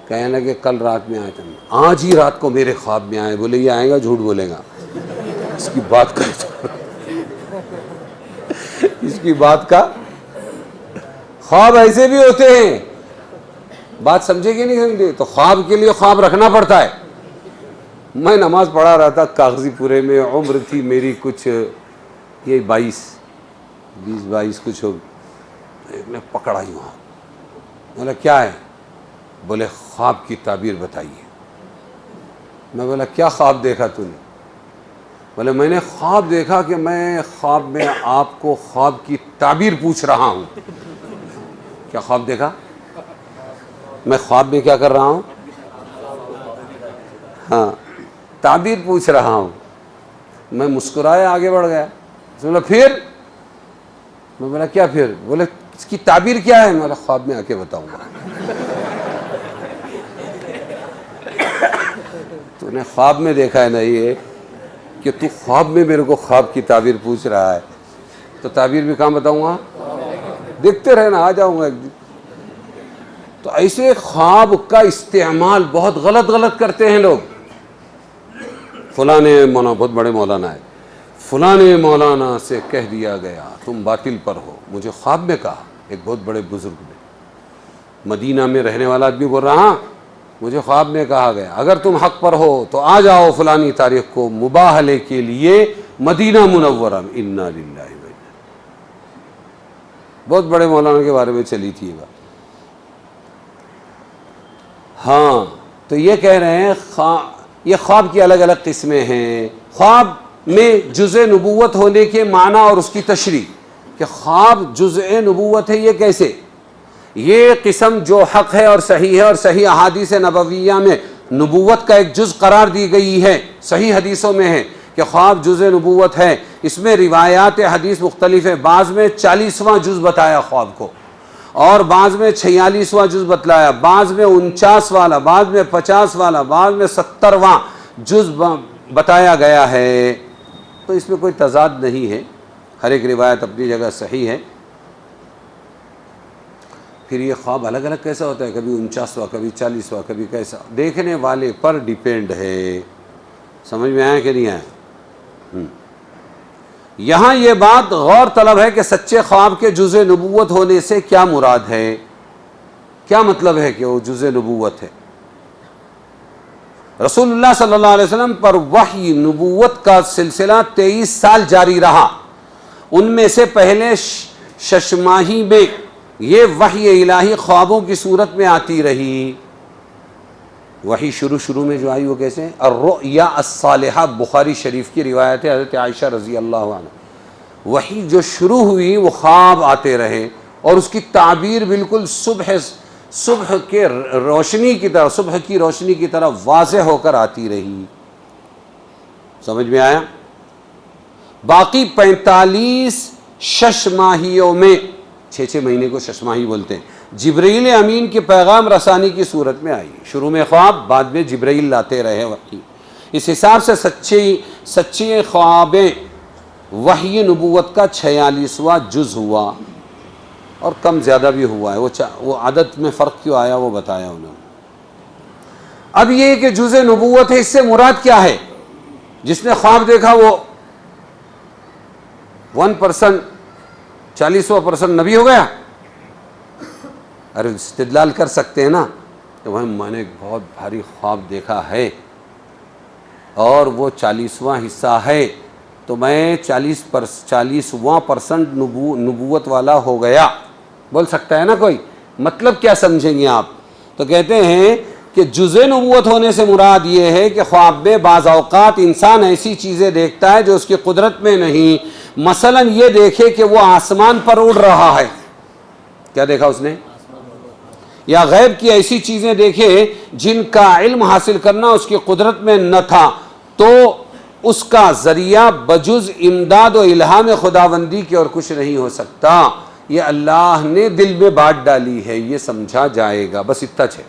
کہنے لگے کل رات میں آئے تھے. آج ہی رات کو میرے خواب میں آئے. بولے یہ آئے گا جھوٹ بولے گا، اس کی بات کا اس کی بات کا خواب ایسے بھی ہوتے ہیں. بات سمجھے کہ نہیں سمجھے؟ تو خواب کے لیے خواب رکھنا پڑتا ہے. میں نماز پڑھا رہا تھا کاغذی پورے میں، عمر تھی میری کچھ یہ 20-22 کچھ ہو. ایک نے پکڑا ہی وہاں. بولا کیا ہے؟ بولے خواب کی تعبیر بتائیے. میں بولا کیا خواب دیکھا تو نے؟ بولے میں نے خواب دیکھا کہ میں خواب میں آپ کو خواب کی تعبیر پوچھ رہا ہوں. کیا خواب دیکھا؟ میں خواب میں کیا کر رہا ہوں؟ ہاں تعبیر پوچھ رہا ہوں. میں مسکرایا، آگے بڑھ گیا. بولا پھر؟ میں بولا کیا پھر؟ بولے اس کی تعبیر کیا ہے؟ میں بولا خواب میں آ کے بتاؤں گا. تو نے خواب میں دیکھا ہے نا یہ کہ تو خواب میں میرے کو خواب کی تعبیر پوچھ رہا ہے، تو تعبیر بھی کہاں بتاؤں گا؟ دیکھتے رہنا، آ جاؤں گا ایک دن. تو ایسے خواب کا استعمال بہت غلط کرتے ہیں لوگ. فلاں مولانا، بہت بڑے مولانا ہے، فلاں مولانا سے کہہ دیا گیا تم باطل پر ہو. مجھے خواب میں کہا ایک بہت بڑے بزرگ نے، مدینہ میں رہنے والا آدمی بول رہا ہاں مجھے خواب میں کہا گیا اگر تم حق پر ہو تو آ جاؤ فلانی تاریخ کو مباہلے کے لیے مدینہ منورہ میں. انا للہ و انا. بہت بڑے مولانا کے بارے میں چلی تھی یہ بات. ہاں تو یہ کہہ رہے ہیں یہ خواب کی الگ الگ قسمیں ہیں. خواب میں جزء نبوت ہونے کے معنی اور اس کی تشریح، کہ خواب جزء نبوت ہے. یہ کیسے؟ یہ قسم جو حق ہے اور صحیح ہے، اور صحیح احادیث نبویہ میں نبوت کا ایک جز قرار دی گئی ہے. صحیح حدیثوں میں ہے کہ خواب جزء نبوت ہے. اس میں روایات حدیث مختلف ہیں. بعض میں 40واں جز بتایا خواب کو، اور بعض میں 46واں جز بتلایا، بعض میں 49 والا، بعض میں 50 والا، بعض میں 70واں جز بتایا گیا ہے. تو اس میں کوئی تضاد نہیں ہے، ہر ایک روایت اپنی جگہ صحیح ہے. پھر یہ خواب الگ الگ کیسا ہوتا ہے، کبھی 49واں، کبھی 40واں، کبھی کیسا، دیکھنے والے پر ڈیپینڈ ہے. سمجھ میں آیا کہ نہیں آیا؟ یہاں یہ بات غور طلب ہے کہ سچے خواب کے جزء نبوت ہونے سے کیا مراد ہے، کیا مطلب ہے کہ وہ جزء نبوت ہے. رسول اللہ صلی اللہ علیہ وسلم پر وحی نبوت کا سلسلہ 23 سال جاری رہا. ان میں سے پہلے 6 ماہی میں یہ وحی الہی خوابوں کی صورت میں آتی رہی. وحی شروع میں جو آئی وہ کیسے؟ الرؤیا الصالحہ، بخاری شریف کی روایت ہے حضرت عائشہ رضی اللہ عنہ. وحی جو شروع ہوئی وہ خواب آتے رہے، اور اس کی تعبیر بالکل صبح کے روشنی کی طرح، صبح کی روشنی کی طرح واضح ہو کر آتی رہی. سمجھ میں آیا؟ باقی 45 6 ماہیوں میں، 6 مہینے کو 6 ماہی بولتے ہیں، جبرائیل امین کی پیغام رسانی کی صورت میں آئی. شروع میں خواب، بعد میں جبرائیل لاتے رہے وحی. اس حساب سے سچے خوابیں وحی نبوت کا 46واں جز ہوا، اور کم زیادہ بھی ہوا ہے. وہ عدد میں فرق کیوں آیا وہ بتایا انہوں نے. اب یہ کہ جزء نبوت ہے، اس سے مراد کیا ہے؟ جس نے خواب دیکھا وہ 1% 40واں % نبی ہو گیا؟ ارے استدلال کر سکتے ہیں نا کہ بھائی میں نے ایک بہت بھاری خواب دیکھا ہے اور وہ 40واں حصہ ہے، تو میں 40واں % نبوت والا ہو گیا، بول سکتا ہے نا کوئی. مطلب کیا سمجھیں گے آپ؟ تو کہتے ہیں کہ جزء نبوت ہونے سے مراد یہ ہے کہ خواب میں بعض اوقات انسان ایسی چیزیں دیکھتا ہے جو اس کی قدرت میں نہیں. مثلا یہ دیکھے کہ وہ آسمان پر اڑ رہا ہے. کیا دیکھا اس نے؟ یا غیب کی ایسی چیزیں دیکھے جن کا علم حاصل کرنا اس کی قدرت میں نہ تھا، تو اس کا ذریعہ بجز امداد و الہام خداوندی کے اور کچھ نہیں ہو سکتا. یہ اللہ نے دل میں بات ڈالی ہے، یہ سمجھا جائے گا، بس اتنا ہے.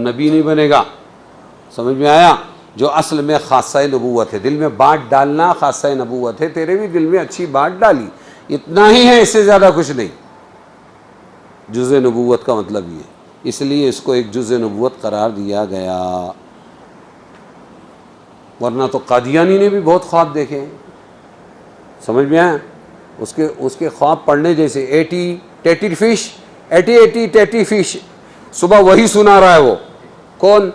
نبی نہیں بنے گا. سمجھ میں آیا؟ جو اصل میں خاصہ نبوت ہے، دل میں بات ڈالنا خاصہ نبوت ہے. تیرے بھی دل میں اچھی بات ڈالی، اتنا ہی ہے، اس سے زیادہ کچھ نہیں. جز نبوت کا مطلب یہ، اس لیے اس کو ایک جز نبوت قرار دیا گیا. ورنہ تو قادیانی نے بھی بہت خواب دیکھے ہیں. سمجھ میں آیا؟ اس کے خواب پڑھنے جیسے 80 فش صبح وہی سنا رہا ہے. وہ کون؟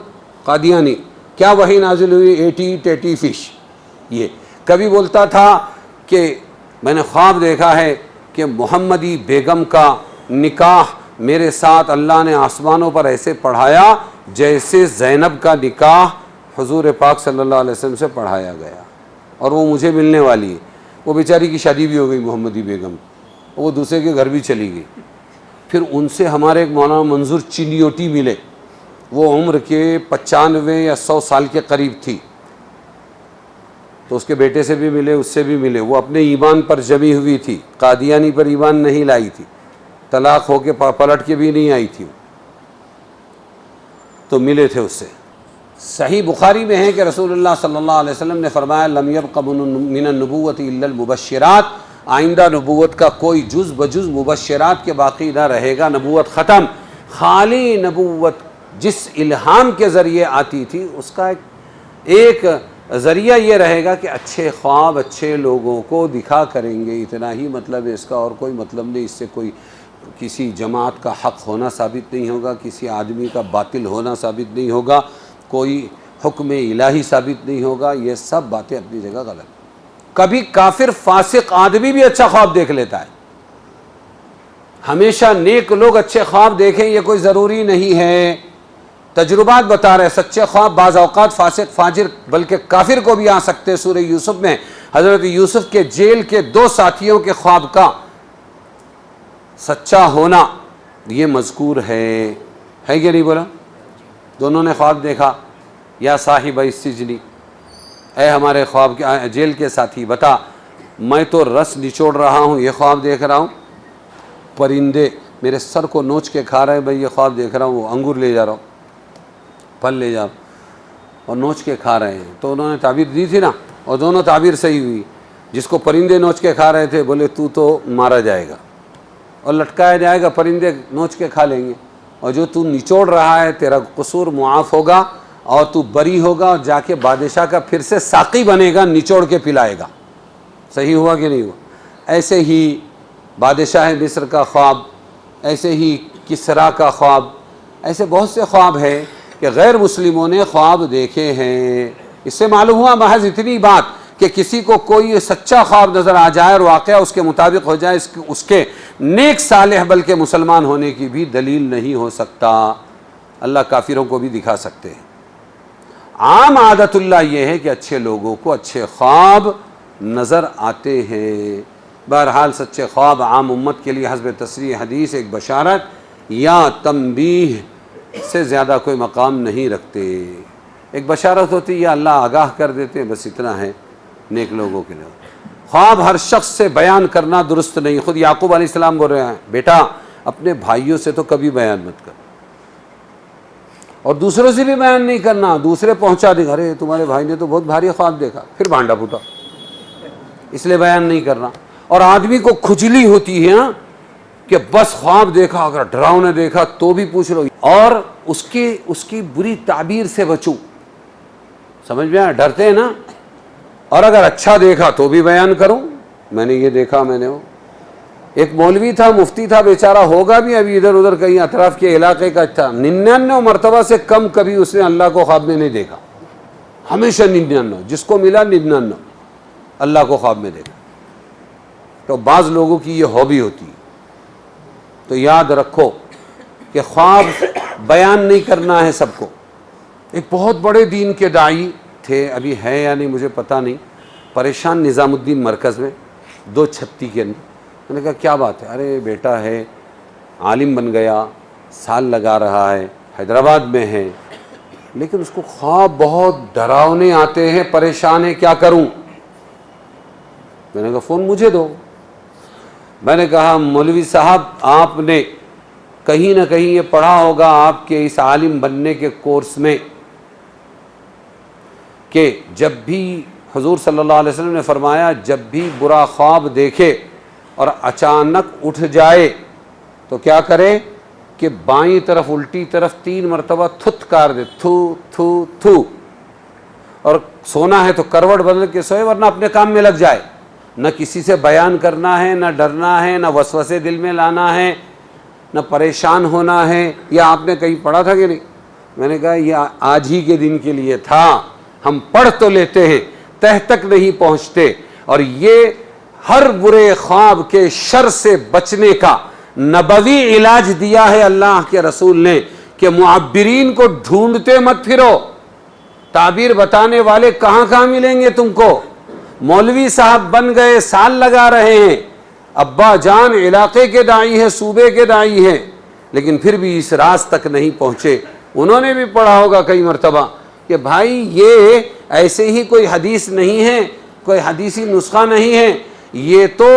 قادیانی. کیا وہی نازل ہوئی؟ 80 فش. یہ کبھی بولتا تھا کہ میں نے خواب دیکھا ہے کہ محمدی بیگم کا نکاح میرے ساتھ اللہ نے آسمانوں پر ایسے پڑھایا جیسے زینب کا نکاح حضور پاک صلی اللہ علیہ وسلم سے پڑھایا گیا، اور وہ مجھے ملنے والی ہے. وہ بیچاری کی شادی بھی ہو گئی محمدی بیگم، وہ دوسرے کے گھر بھی چلی گئی. پھر ان سے ہمارے ایک مولانا منظور چنیوٹی ملے. وہ عمر کے 95 یا 100 سال کے قریب تھی. تو اس کے بیٹے سے بھی ملے، اس سے بھی ملے. وہ اپنے ایمان پر جمی ہوئی تھی، قادیانی پر ایمان نہیں لائی تھی، طلاق ہو کے پلٹ کے بھی نہیں آئی تھی. تو ملے تھے اس سے. صحیح بخاری میں ہے کہ رسول اللہ صلی اللہ علیہ وسلم نے فرمایا لم یبق من النبوۃ الا المبشرات، آئندہ نبوت کا کوئی جز بجز مبشرات کے باقی نہ رہے گا. نبوت ختم. خالی نبوت جس الہام کے ذریعے آتی تھی اس کا ایک ذریعہ یہ رہے گا کہ اچھے خواب اچھے لوگوں کو دکھا کریں گے. اتنا ہی مطلب ہے اس کا، اور کوئی مطلب نہیں. اس سے کوئی کسی جماعت کا حق ہونا ثابت نہیں ہوگا، کسی آدمی کا باطل ہونا ثابت نہیں ہوگا، کوئی حکم الہی ثابت نہیں ہوگا. یہ سب باتیں اپنی جگہ غلط. کبھی کافر فاسق آدمی بھی اچھا خواب دیکھ لیتا ہے. ہمیشہ نیک لوگ اچھے خواب دیکھیں یہ کوئی ضروری نہیں ہے. تجربات بتا رہے سچے خواب بعض اوقات فاسق فاجر بلکہ کافر کو بھی آ سکتے. سورہ یوسف میں حضرت یوسف کے جیل کے 2 ساتھیوں کے خواب کا سچا ہونا یہ مذکور ہے کہ نہیں بولا؟ دونوں نے خواب دیکھا. یا صاحب السجن، اے ہمارے خواب کے جیل کے ساتھی بتا، میں تو رس نچوڑ رہا ہوں، یہ خواب دیکھ رہا ہوں پرندے میرے سر کو نوچ کے کھا رہے ہیں. بھائی یہ خواب دیکھ رہا ہوں، وہ انگور لے جا رہا ہوں، پھل لے جا اور نوچ کے کھا رہے ہیں. تو انہوں نے تعبیر دی تھی نا، اور دونوں تعبیر صحیح ہوئی. جس کو پرندے نوچ کے کھا رہے تھے بولے تو مارا جائے گا اور لٹکایا جائے گا، پرندے نوچ کے کھا لیں گے. اور جو تو نچوڑ رہا ہے تیرا قصور معاف ہوگا اور تو بری ہوگا اور جا کے بادشاہ کا پھر سے ساقی بنے گا، نچوڑ کے پلائے گا. صحیح ہوا کہ نہیں ہوا؟ ایسے ہی بادشاہ مصر کا خواب، ایسے ہی کسرا کا خواب، ایسے بہت سے خواب ہیں کہ غیر مسلموں نے خواب دیکھے ہیں. اس سے معلوم ہوا محض اتنی بات کہ کسی کو کوئی سچا خواب نظر آ جائے اور واقعہ اس کے مطابق ہو جائے، اس کے نیک صالح بلکہ مسلمان ہونے کی بھی دلیل نہیں ہو سکتا. اللہ کافروں کو بھی دکھا سکتے ہیں. عام عادت اللہ یہ ہے کہ اچھے لوگوں کو اچھے خواب نظر آتے ہیں. بہرحال سچے خواب عام امت کے لیے حسب تصریح حدیث ایک بشارت یا تنبیہ سے زیادہ کوئی مقام نہیں رکھتے. ایک بشارت ہوتی ہے یا اللہ آگاہ کر دیتے ہیں، بس اتنا ہے نیک لوگوں کے لیے. خواب ہر شخص سے بیان کرنا درست نہیں. خود یعقوب علیہ السلام بول رہے ہیں بیٹا اپنے بھائیوں سے تو کبھی بیان مت کر، اور دوسروں سے بھی بیان نہیں کرنا. دوسرے پہنچا دیں ارے تمہارے بھائی نے تو بہت بھاری خواب دیکھا، پھر بھانڈا پھوٹا، اس لیے بیان نہیں کرنا. اور آدمی کو کھجلی ہوتی ہے کہ بس خواب دیکھا، اگر ڈراؤنے دیکھا تو بھی پوچھ لو، اور اس کی بری تعبیر سے بچو. سمجھ میں آیا؟ ڈرتے ہیں نا. اور اگر اچھا دیکھا تو بھی بیان کروں، میں نے یہ دیکھا، میں نے وہ. ایک مولوی تھا، مفتی تھا بیچارہ، ہوگا بھی ابھی ادھر ادھر کہیں اطراف کے علاقے کا تھا. 99 مرتبہ سے کم کبھی اس نے اللہ کو خواب میں نہیں دیکھا. ہمیشہ 99، جس کو ملا 99 اللہ کو خواب میں دیکھا. تو بعض لوگوں کی یہ ہابی ہوتی ہے. تو یاد رکھو کہ خواب بیان نہیں کرنا ہے سب کو. ایک بہت بڑے دین کے داعی تھے، ابھی ہے یا نہیں مجھے پتہ نہیں، پریشان نظام الدین مرکز میں 236 کے اندر. میں نے کہا کیا بات ہے؟ ارے بیٹا ہے، عالم بن گیا، سال لگا رہا ہے، حیدرآباد میں ہے، لیکن اس کو خواب بہت ڈراؤنے آتے ہیں، پریشان ہے، کیا کروں؟ میں نے کہا فون مجھے دو۔ میں نے کہا مولوی صاحب آپ نے کہیں نہ کہیں یہ پڑھا ہوگا آپ کے اس عالم بننے کے کورس میں کہ جب بھی حضور صلی اللہ علیہ وسلم نے فرمایا جب بھی برا خواب دیکھے اور اچانک اٹھ جائے تو کیا کرے کہ بائیں طرف الٹی طرف 3 مرتبہ تھتکار دے، تھو تھو تھو، اور سونا ہے تو کروٹ بدل کے سوئے ورنہ اپنے کام میں لگ جائے، نہ کسی سے بیان کرنا ہے، نہ ڈرنا ہے، نہ وسوسے دل میں لانا ہے، نہ پریشان ہونا ہے۔ یہ آپ نے کہیں پڑھا تھا کہ نہیں؟ میں نے کہا یہ آج ہی کے دن کے لیے تھا، ہم پڑھ تو لیتے ہیں، تہ تک نہیں پہنچتے۔ اور یہ ہر برے خواب کے شر سے بچنے کا نبوی علاج دیا ہے اللہ کے رسول نے کہ معبرین کو ڈھونڈتے مت پھرو، تعبیر بتانے والے کہاں کہاں ملیں گے تم کو؟ مولوی صاحب بن گئے، سال لگا رہے ہیں، ابا جان علاقے کے داعی ہیں، صوبے کے داعی ہیں، لیکن پھر بھی اس راز تک نہیں پہنچے۔ انہوں نے بھی پڑھا ہوگا کئی مرتبہ کہ بھائی یہ ایسے ہی کوئی حدیث نہیں ہے، کوئی حدیثی نسخہ نہیں ہے، یہ تو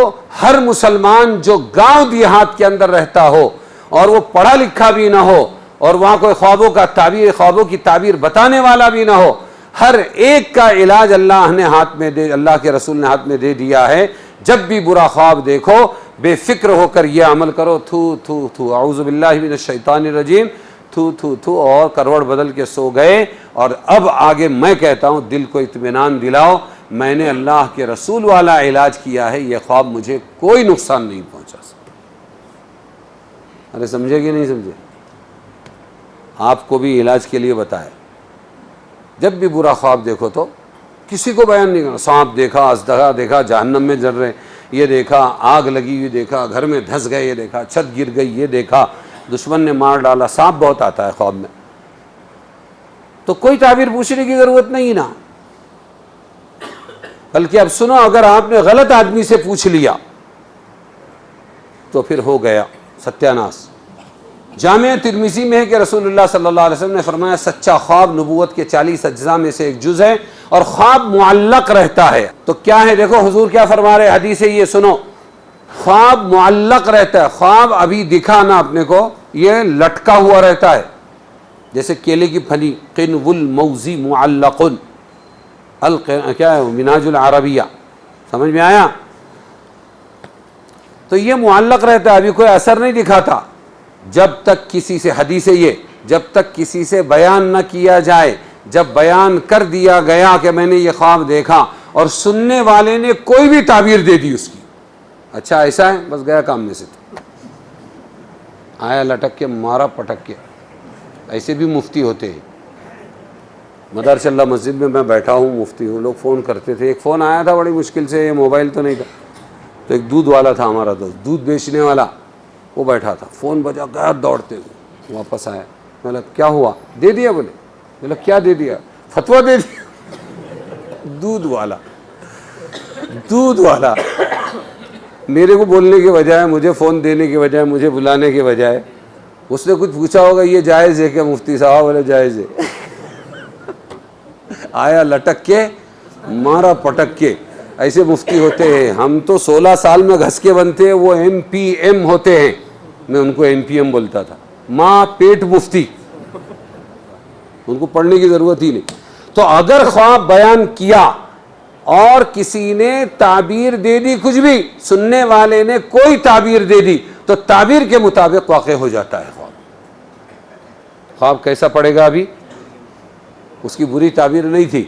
ہر مسلمان جو گاؤں دیہات کے اندر رہتا ہو اور وہ پڑھا لکھا بھی نہ ہو اور وہاں کوئی خوابوں کی تعبیر بتانے والا بھی نہ ہو، ہر ایک کا علاج اللہ کے رسول نے ہاتھ میں دے دیا ہے۔ جب بھی برا خواب دیکھو بے فکر ہو کر یہ عمل کرو، تھو تھو تھو، اعوذ باللہ من الشیطان الرجیم، تھو تھو تھو، اور کروڑ بدل کے سو گئے۔ اور اب آگے میں کہتا ہوں دل کو اطمینان دلاؤ، میں نے اللہ کے رسول والا علاج کیا ہے، یہ خواب مجھے کوئی نقصان نہیں پہنچا سکتا۔ ارے سمجھے کہ نہیں سمجھے؟ آپ کو بھی علاج کے لیے بتایا، جب بھی برا خواب دیکھو تو کسی کو بیان نہیں کرنا۔ سانپ دیکھا، اژدہا دیکھا جہنم میں جل رہے، یہ دیکھا آگ لگی ہوئی دیکھا، گھر میں دھس گئے یہ دیکھا، چھت گر گئی یہ دیکھا، دشمن نے مار ڈالا، سانپ بہت آتا ہے خواب میں، تو کوئی تعبیر پوچھنے کی ضرورت نہیں نا۔ بلکہ اب سنو، اگر آپ نے غلط آدمی سے پوچھ لیا تو پھر ہو گیا ستیہ ناس۔ جامع ترمذی میں ہے کہ رسول اللہ صلی اللہ علیہ وسلم نے فرمایا سچا خواب نبوت کے 40 اجزاء میں سے ایک جز ہے اور خواب معلق رہتا ہے۔ تو کیا ہے؟ دیکھو حضور کیا فرما رہے، حدیث ہے یہ سنو، خواب معلق رہتا ہے، خواب ابھی دکھا نہ اپنے کو، یہ لٹکا ہوا رہتا ہے، جیسے کیلے کی پھلی، قنو الموزی معلق، کیا ہے مناج العربیہ، سمجھ میں آیا؟ تو یہ معلق رہتا ہے، ابھی کوئی اثر نہیں دکھاتا، جب تک کسی سے، حدیث ہے یہ، جب تک کسی سے بیان نہ کیا جائے۔ جب بیان کر دیا گیا کہ میں نے یہ خواب دیکھا اور سننے والے نے کوئی بھی تعبیر دے دی اس کی، اچھا ایسا ہے، بس گیا کام میں سے، آیا لٹک کے مارا پٹک کے۔ ایسے بھی مفتی ہوتے ہیں۔ مدارس اللہ مسجد میں بیٹھا ہوں، مفتی ہوں، لوگ فون کرتے تھے، ایک فون آیا تھا بڑی مشکل سے، یہ موبائل تو نہیں تھا، تو ایک دودھ والا تھا ہمارا دوست، دودھ بیچنے والا، وہ بیٹھا تھا، فون بجا، گیا دوڑتے ہوئے، واپس آیا، میں نے کیا ہوا؟ دے دیا؟ بولے کیا دے دیا؟ فتویٰ دے دیا۔ دودھ والا میرے کو بولنے کے بجائے، مجھے فون دینے کے بجائے، مجھے بلانے کے بجائے، اس نے کچھ پوچھا ہوگا یہ جائز ہے کیا مفتی صاحب؟ بولے جائز ہے۔ آیا لٹک کے مارا پٹک کے۔ ایسے مفتی ہوتے ہیں، ہم تو 16 سال میں گھس کے بنتے ہیں، وہ MPM ہوتے ہیں، میں ان کو MPM بولتا تھا، ماں پیٹ مفتی، ان کو پڑھنے کی ضرورت ہی نہیں۔ تو اگر خواب بیان کیا اور کسی نے تعبیر دے دی، کچھ بھی سننے والے نے کوئی تعبیر دے دی، تو تعبیر کے مطابق واقع ہو جاتا ہے خواب۔ خواب کیسا پڑے گا؟ ابھی اس کی بری تعبیر نہیں تھی،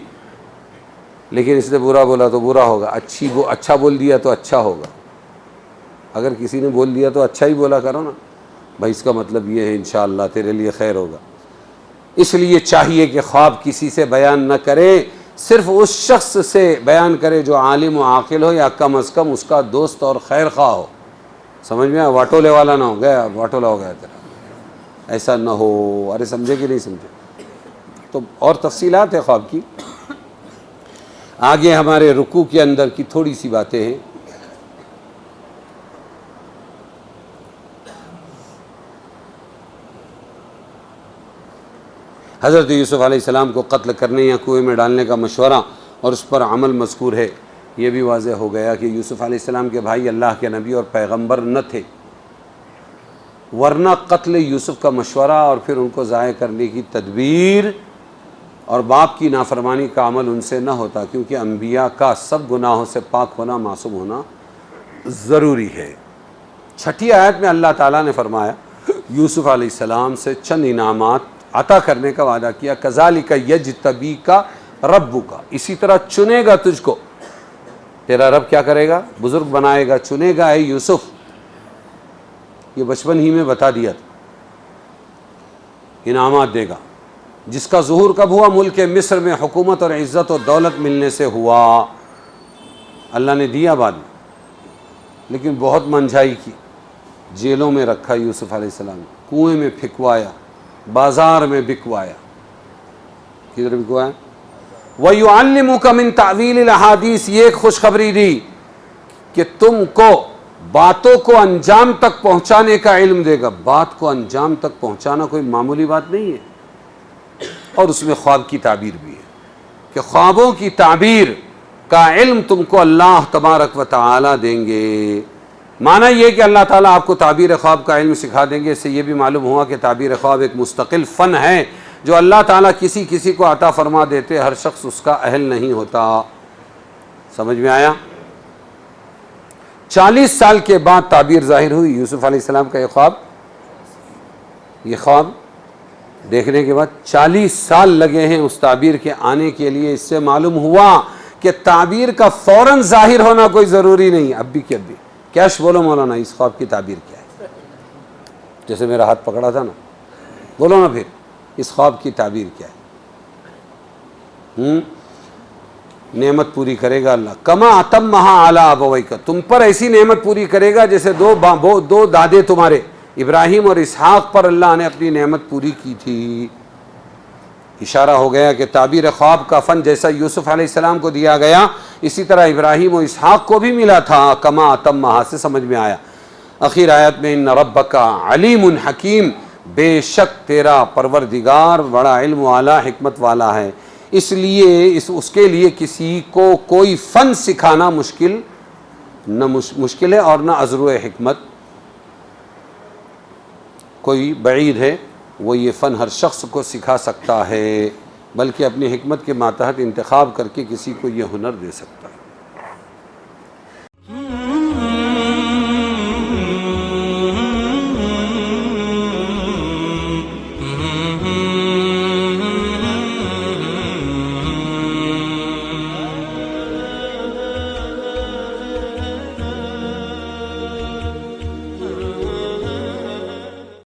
لیکن اس نے برا بولا تو برا ہوگا، اچھا بول دیا تو اچھا ہوگا۔ اگر کسی نے بول دیا تو اچھا ہی بولا کرو نا، بھائی اس کا مطلب یہ ہے انشاءاللہ تیرے لیے خیر ہوگا۔ اس لیے چاہیے کہ خواب کسی سے بیان نہ کرے، صرف اس شخص سے بیان کرے جو عالم و عاقل ہو، یا کم از کم اس کا دوست اور خیر خواہ ہو۔ سمجھ میں آیا؟ واٹولے والا نہ ہو گیا، واٹولا ہو گیا تیرا، ایسا نہ ہو۔ ارے سمجھے کہ نہیں سمجھے؟ تو اور تفصیلات ہے خواب کی، آگے ہمارے رکوع کے اندر کی تھوڑی سی باتیں ہیں۔ حضرت یوسف علیہ السلام کو قتل کرنے یا کنویں میں ڈالنے کا مشورہ اور اس پر عمل مذکور ہے۔ یہ بھی واضح ہو گیا کہ یوسف علیہ السلام کے بھائی اللہ کے نبی اور پیغمبر نہ تھے، ورنہ قتل یوسف کا مشورہ اور پھر ان کو ضائع کرنے کی تدبیر اور باپ کی نافرمانی کا عمل ان سے نہ ہوتا، کیونکہ انبیاء کا سب گناہوں سے پاک ہونا، معصوم ہونا ضروری ہے۔ چھٹی آیت میں اللہ تعالیٰ نے فرمایا یوسف علیہ السلام سے چند انعامات عطا کرنے کا وعدہ کیا، کذالک یجتبیک ربک، اسی طرح چنے گا تجھ کو تیرا رب، کیا کرے گا؟ بزرگ بنائے گا، چنے گا اے یوسف۔ یہ بچپن ہی میں بتا دیا تھا، انعامات دے گا، جس کا ظہور کب ہوا؟ ملک مصر میں حکومت اور عزت اور دولت ملنے سے ہوا۔ اللہ نے دیا بعد میں، لیکن بہت منجھائی کی، جیلوں میں رکھا یوسف علیہ السلام، کنویں میں پھینکوایا، بازار میں بکوایا، کدھر بکوایا؟ وَيُعَلِّمُكَ مِن تَعْوِيلِ الْأَحَادِيثِ، یہ ایک خوشخبری دی کہ تم کو باتوں کو انجام تک پہنچانے کا علم دے گا۔ بات کو انجام تک پہنچانا کوئی معمولی بات نہیں ہے، اور اس میں خواب کی تعبیر بھی ہے کہ خوابوں کی تعبیر کا علم تم کو اللہ تبارک و تعالی دیں گے۔ معنی یہ کہ اللہ تعالیٰ آپ کو تعبیر خواب کا علم سکھا دیں گے۔ اس سے یہ بھی معلوم ہوا کہ تعبیر خواب ایک مستقل فن ہے جو اللہ تعالیٰ کسی کو عطا فرما دیتے، ہر شخص اس کا اہل نہیں ہوتا۔ سمجھ میں آیا؟ 40 سال کے بعد تعبیر ظاہر ہوئی یوسف علیہ السلام کا یہ خواب دیکھنے کے بعد 40 سال لگے ہیں اس تعبیر کے آنے کے لیے۔ اس سے معلوم ہوا کہ تعبیر کا فوراً ظاہر ہونا کوئی ضروری نہیں۔ اب بھی کیش بولو مولانا، اس خواب کی تعبیر کیا ہے؟ جیسے میرا ہاتھ پکڑا تھا نا، بولو نا پھر اس خواب کی تعبیر کیا ہے؟ نعمت پوری کرے گا اللہ، کما اتمھا علی ابویک، تم پر ایسی نعمت پوری کرے گا جیسے دو دادے تمہارے ابراہیم اور اسحاق پر اللہ نے اپنی نعمت پوری کی تھی۔ اشارہ ہو گیا کہ تعبیر خواب کا فن جیسا یوسف علیہ السلام کو دیا گیا، اسی طرح ابراہیم و اسحاق کو بھی ملا تھا۔ کما اتمھا سے سمجھ میں آیا۔ اخیر آیت میں ان ربک علیم حکیم، بے شک تیرا پروردگار بڑا علم والا، حکمت والا ہے، اس لیے اس کے لیے کسی کو کوئی فن سکھانا مشکل ہے اور نہ عذر حکمت کوئی بعید ہے، وہ یہ فن ہر شخص کو سکھا سکتا ہے، بلکہ اپنی حکمت کے ماتحت انتخاب کر کے کسی کو یہ ہنر دے سکتا ہے۔